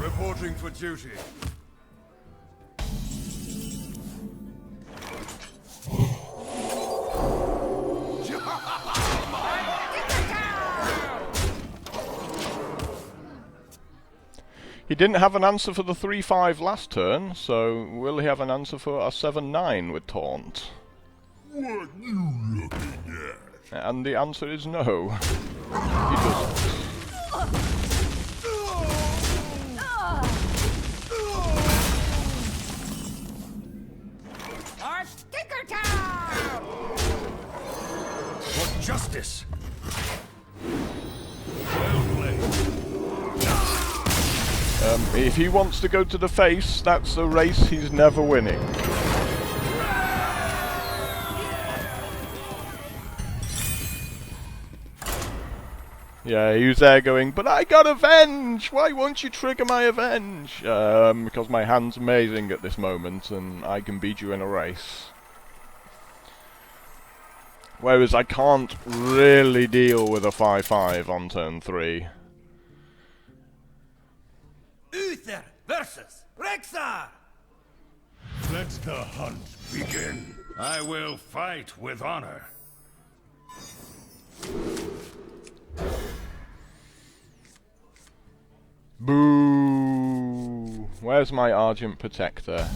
Reporting for duty. He didn't have an answer for the 3-5 last turn, so will he have an answer for a 7-9 with Taunt? What you looking at? And the answer is no. He doesn't. Our sticker town! For justice. Well played. If he wants to go to the face, that's a race he's never winning. Yeah, he was there going, but I got Avenge! Why won't you trigger my Avenge? Because my hand's amazing at this moment, and I can beat you in a race. Whereas I can't really deal with a 5-5 on turn 3. Uther versus Rexar! Let the hunt begin. I will fight with honor. Boo! Where's my Argent Protector?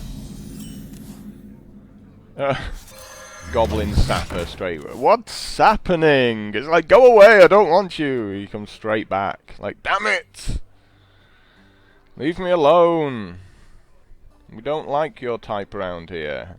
Goblin Sapper straight. What's happening? It's like, go away, I don't want you. He comes straight back. Like, damn it! Leave me alone. We don't like your type around here.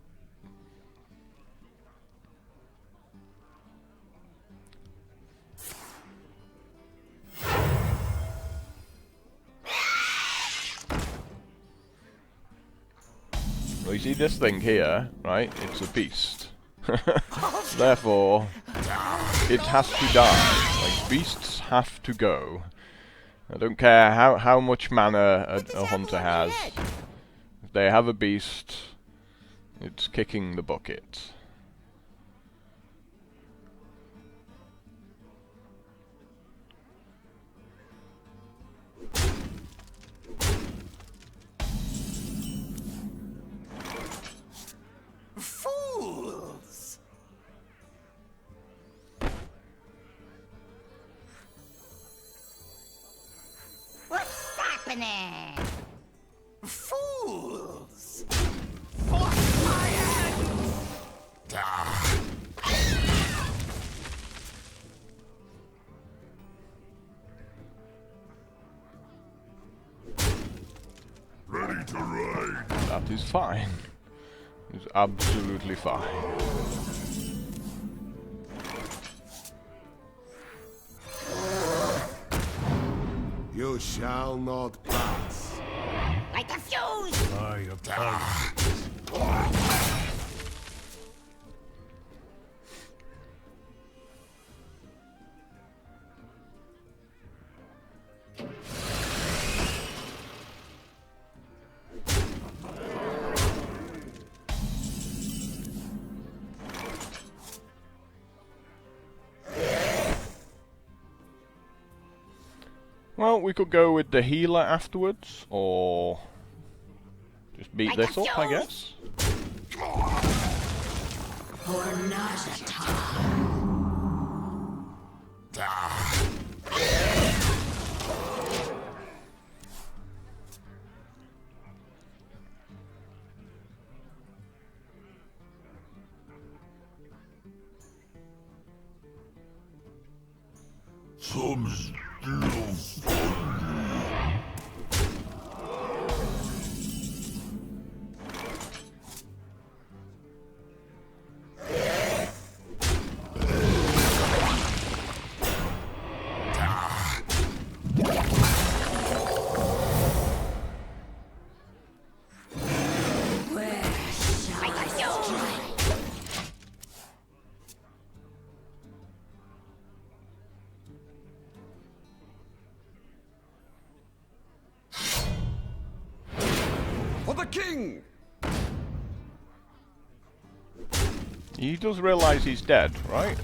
Well, you see this thing here, right? It's a beast. Therefore, it has to die. Like, beasts have to go. I don't care how much mana a hunter has. If they have a beast, it's kicking the bucket. Fools! What's happening? Fools! Force my hand! Ready to ride. That is fine. It's absolutely fine. You shall not pass. Like a fuse! I apologize. Well, we could go with the healer afterwards, or just beat Like this a up, I fuse. guess. Some still For the king! He does realise he's dead, right?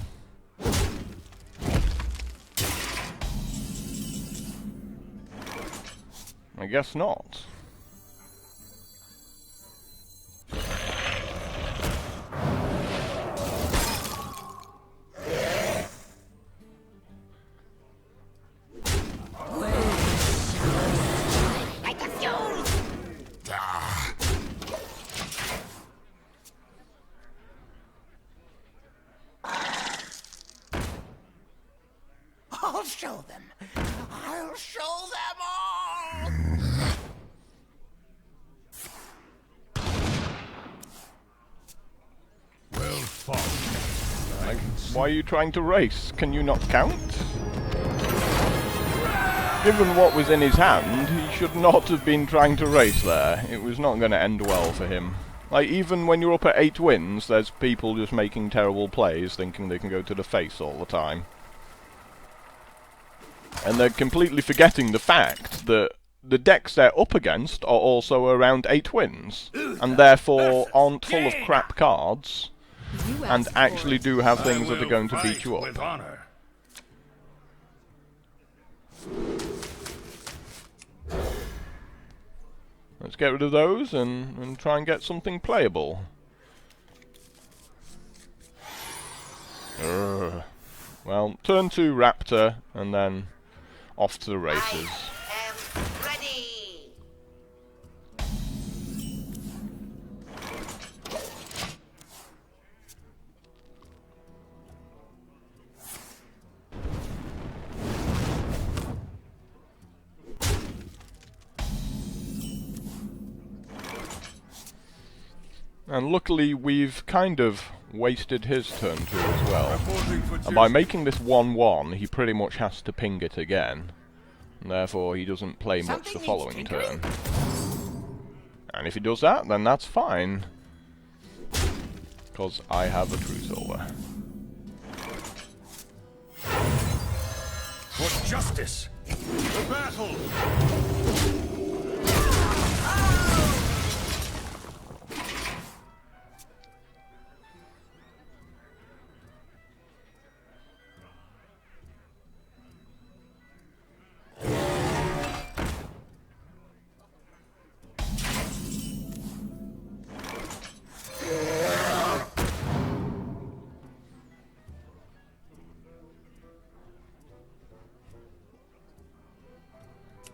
I guess not. Like a fuse. I'll show them. I'll show them all. well fought. I can see Why are you trying to race? Can you not count? Given what was in his hand, he should not have been trying to race there. It was not going to end well for him. Like, even when you're up at 8 wins, there's people just making terrible plays, thinking they can go to the face all the time. And they're completely forgetting the fact that the decks they're up against are also around 8 wins, and therefore aren't full of crap cards, You and asked for actually it. do have I things that are will going to beat fight you with up. honor. Let's get rid of those and try and get something playable. Urgh. Well, turn 2 Raptor, and then off to the races. I am ready. And luckily we've kind of wasted his turn 2 as well. Reporting for And by duty. making this 1-1, he pretty much has to ping it again. And therefore he doesn't play much Something the needs following tinkering. turn. And if he does that, then that's fine. Because I have a True Silver. For justice! The battle!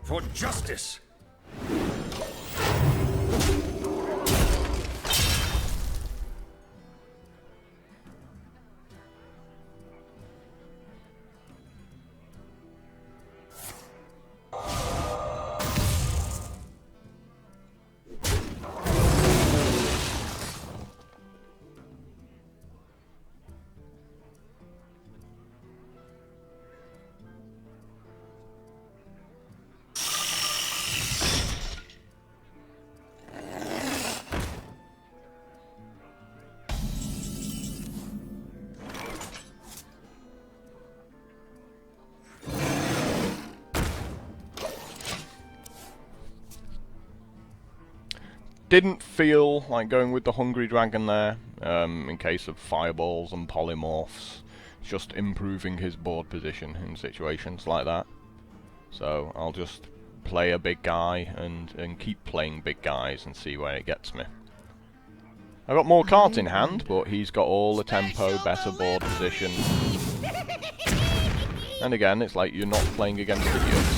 For justice! Didn't feel like going with the Hungry Dragon there, in case of fireballs and polymorphs. Just improving his board position in situations like that. So I'll just play a big guy and keep playing big guys and see where it gets me. I've got more cards in hand, but he's got all the tempo, better board position. And again, it's like you're not playing against idiots.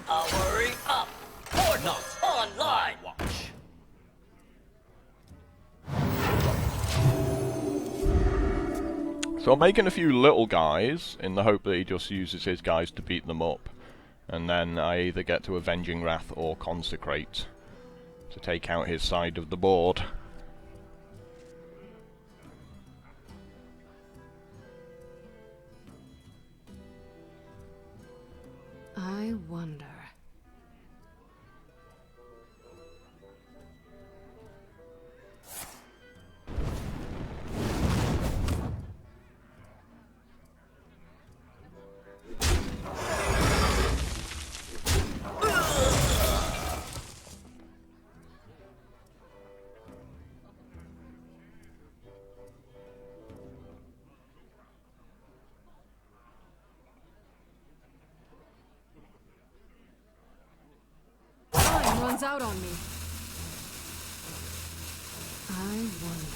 Powering up. Portals online. Watch. So I'm making a few little guys in the hope that he just uses his guys to beat them up. And then I either get to Avenging Wrath or Consecrate to take out his side of the board. I wonder. Time runs out on me. I wonder.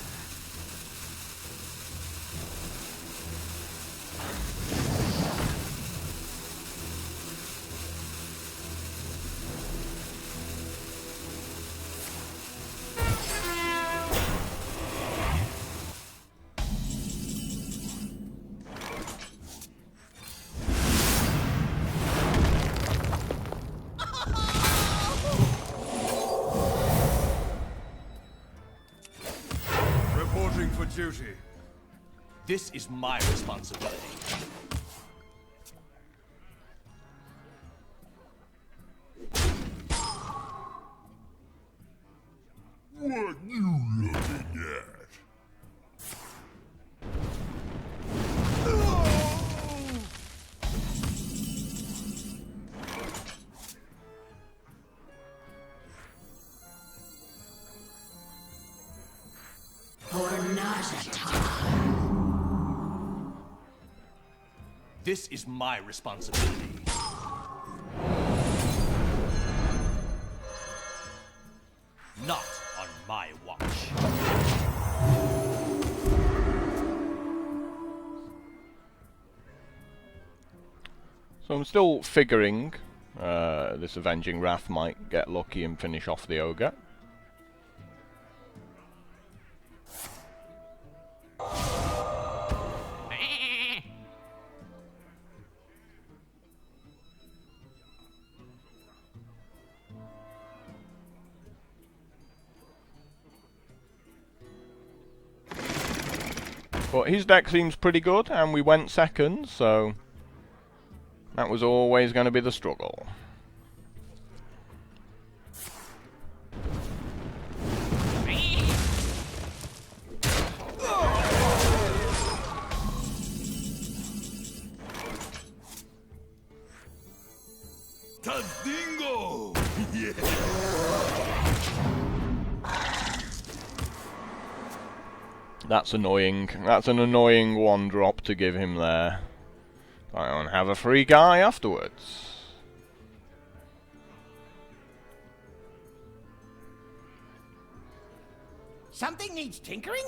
Reporting for duty. This is my responsibility. What you looking at? This is my responsibility. Not on my watch. So I'm still figuring this Avenging Wrath might get lucky and finish off the Ogre. But his deck seems pretty good, and we went second, so that was always going to be the struggle. Tadingo! That's annoying. That's an annoying one drop to give him there. I don't have a free guy afterwards. Something needs tinkering?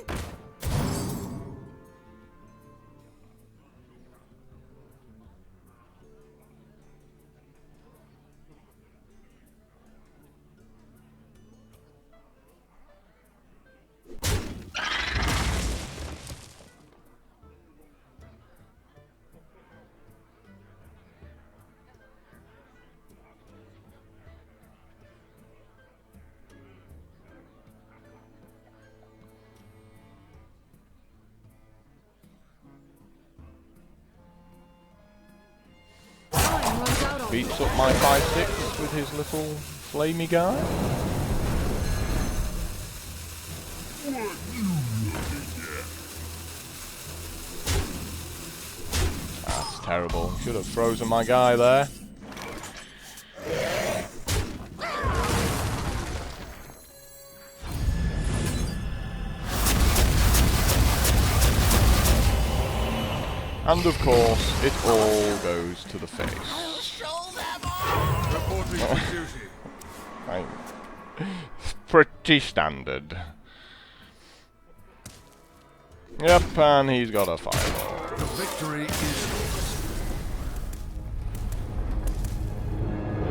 Beats up my 5/6 with his little Flamey guy? That's terrible. Should have frozen my guy there. And of course, it all goes to the face. Reporting for duty. Right. Pretty standard. Yep, and he's got a fireball. The victory is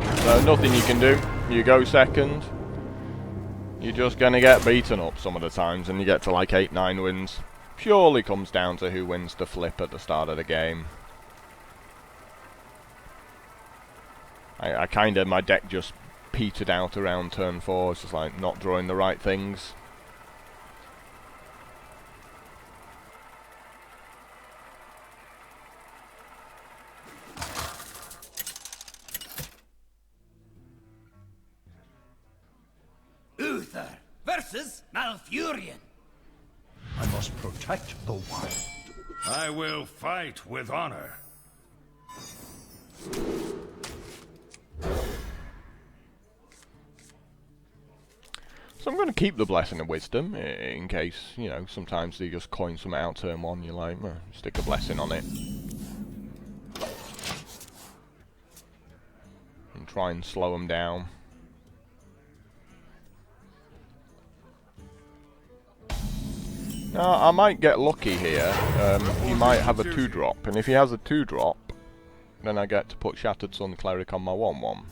yours. So nothing you can do. You go second. You're just gonna get beaten up some of the times, and you get to like 8-9 wins. Purely comes down to who wins the flip at the start of the game. I kinda, my deck just petered out around turn 4. It's just like not drawing the right things. Uther versus Malfurion. I must protect the wild. I will fight with honor. So I'm going to keep the Blessing of Wisdom, in case, you know, sometimes they just coin something out turn 1, you're like, stick a Blessing on it. And try and slow them down. Now, I might get lucky here. He might have a 2-drop, and if he has a 2-drop, then I get to put Shattered Sun Cleric on my 1-1.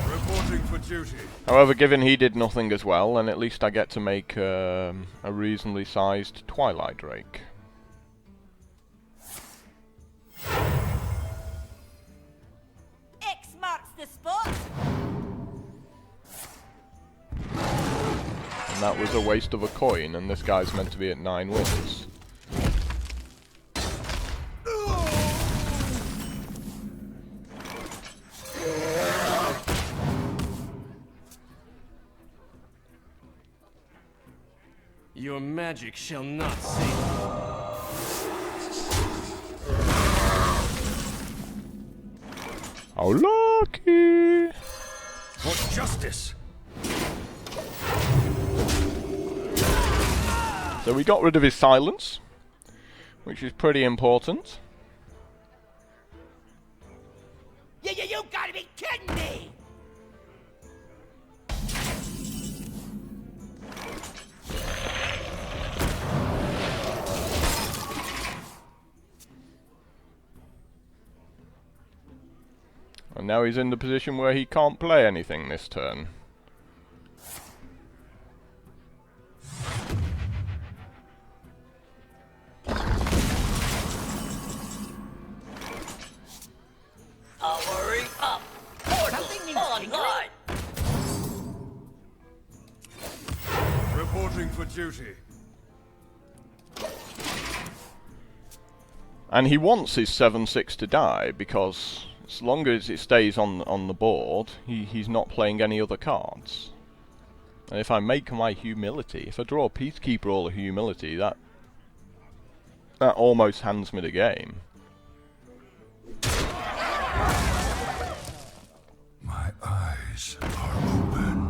Reporting for duty. However, given he did nothing as well, then at least I get to make a reasonably sized Twilight Drake. X marks the spot. And that was a waste of a coin, and this guy's meant to be at 9 wins. Your magic shall not save. How lucky! For justice! So we got rid of his silence, which is pretty important. You gotta be kidding me! And now he's in the position where he can't play anything this turn. Powering up. Portals online. Reporting for duty. And he wants his 7/6 to die, because as long as it stays on the board, he's not playing any other cards. And if I make my humility, if I draw a Peacekeeper or a humility, that almost hands me the game. My eyes are open.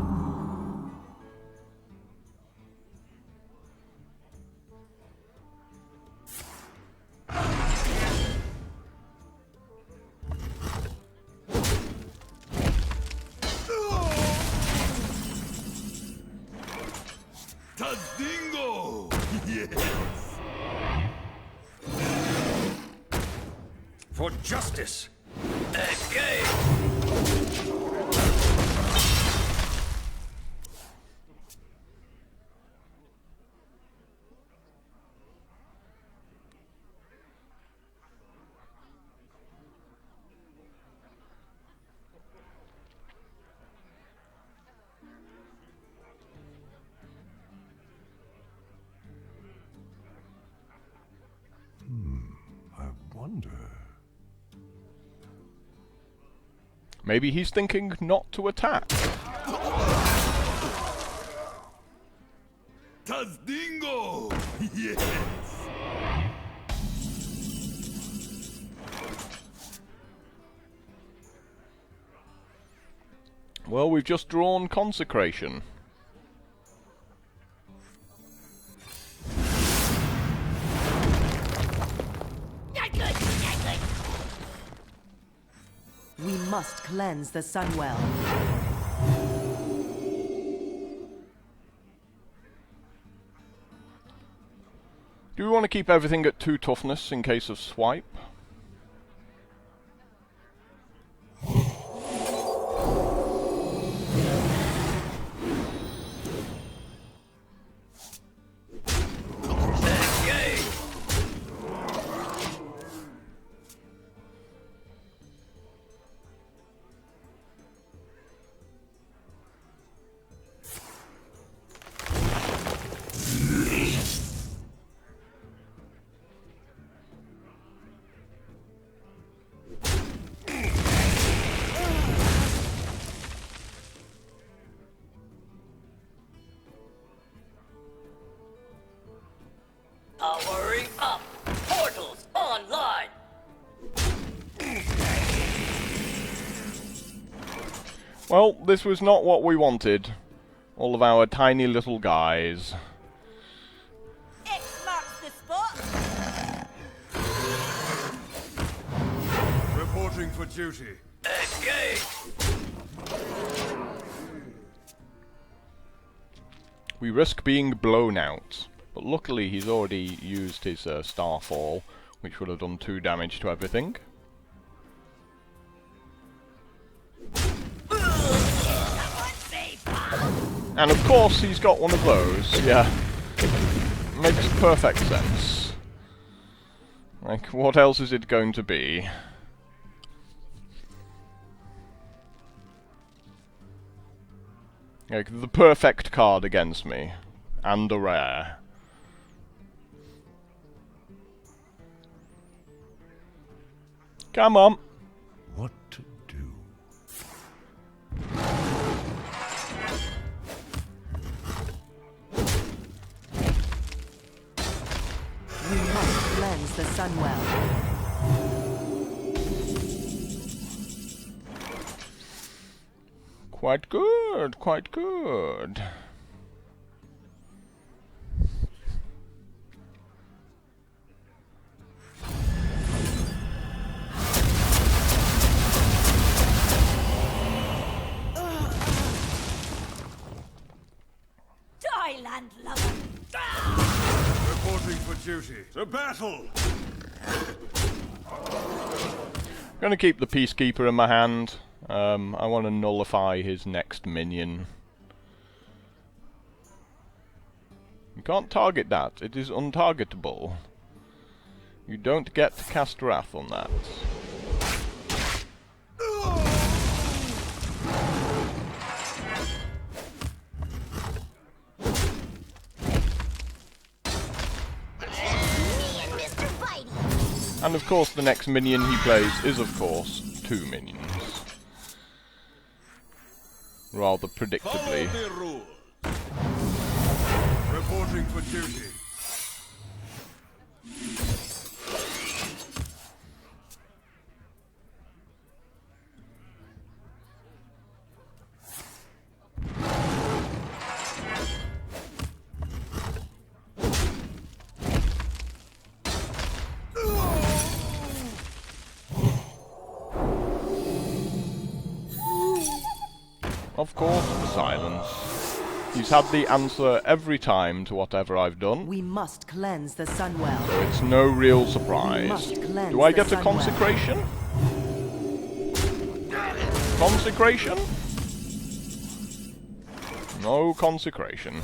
Tadingo! Yes. For justice! Maybe he's thinking not to attack. Tazdingo! Yes! Well, we've just drawn Consecration. Not good, not good. We must cleanse the Sunwell. Do we want to keep everything at 2 toughness in case of swipe? Powering up. Portals online. Well, this was not what we wanted. All of our tiny little guys. X marks the spot. Reporting for duty. Engage. We risk being blown out. But luckily he's already used his Starfall, which would have done 2 damage to everything. And of course he's got one of those, yeah. Makes perfect sense. Like, what else is it going to be? Like, the perfect card against me. And a rare. Come on. What to do? We must cleanse the Sunwell. Quite good, quite good. Thailand lover. Reporting for duty. To battle! I'm gonna keep the Peacekeeper in my hand. I want to nullify his next minion. You can't target that. It is untargetable. You don't get to cast Wrath on that. And of course the next minion he plays is of course 2 minions. Rather predictably. Follow the rules. Reporting for duty. Of course, silence. He's had the answer every time to whatever I've done. We must cleanse the Sunwell. So it's no real surprise. must cleanse Do I the get a Sunwell. consecration? Consecration? No consecration.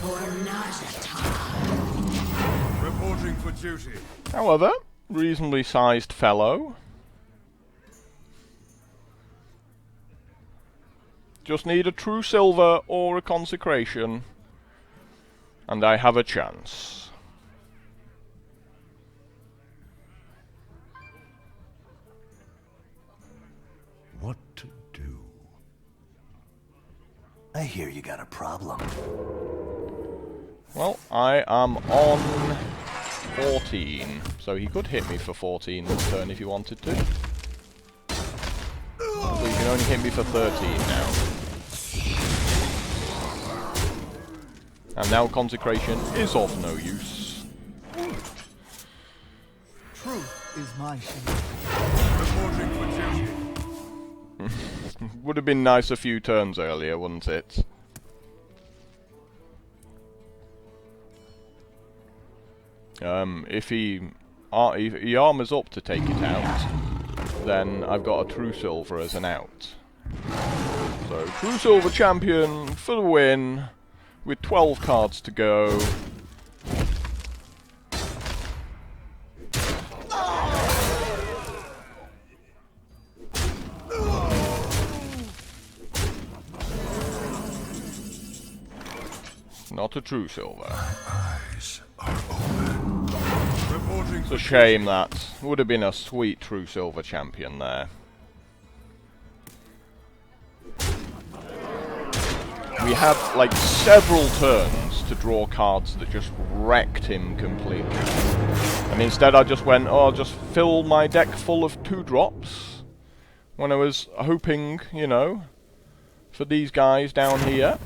Reporting for duty. However, reasonably sized fellow. Just need a true silver or a consecration, and I have a chance. What to do? I hear you got a problem. Well, I am on 14, so he could hit me for 14 this turn if he wanted to. So you can only hit me for 13 now. And now Consecration is of no use. Truth is my shield. Reporting for duty. Would have been nice a few turns earlier, wouldn't it? If he armors up to take it out, then I've got a True Silver as an out. So, True Silver Champion for the win, with 12 cards to go. Not a True Silver. Eyes are open. Reporting It's for a shame that. Would have been a sweet True Silver Champion there. We had like several turns to draw cards that just wrecked him completely. And instead I just went, oh, I'll just fill my deck full of 2-drops. When I was hoping, you know, for these guys down here.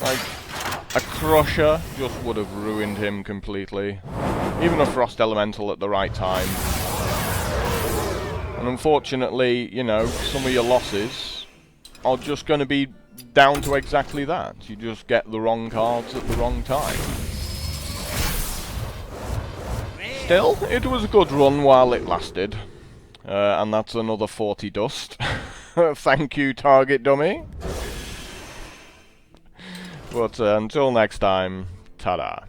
Like, a Crusher just would have ruined him completely. Even a Frost Elemental at the right time. And unfortunately, you know, some of your losses are just going to be down to exactly that. You just get the wrong cards at the wrong time. Still, it was a good run while it lasted. And that's another 40 dust. Thank you, Target Dummy. But until next time, ta-da.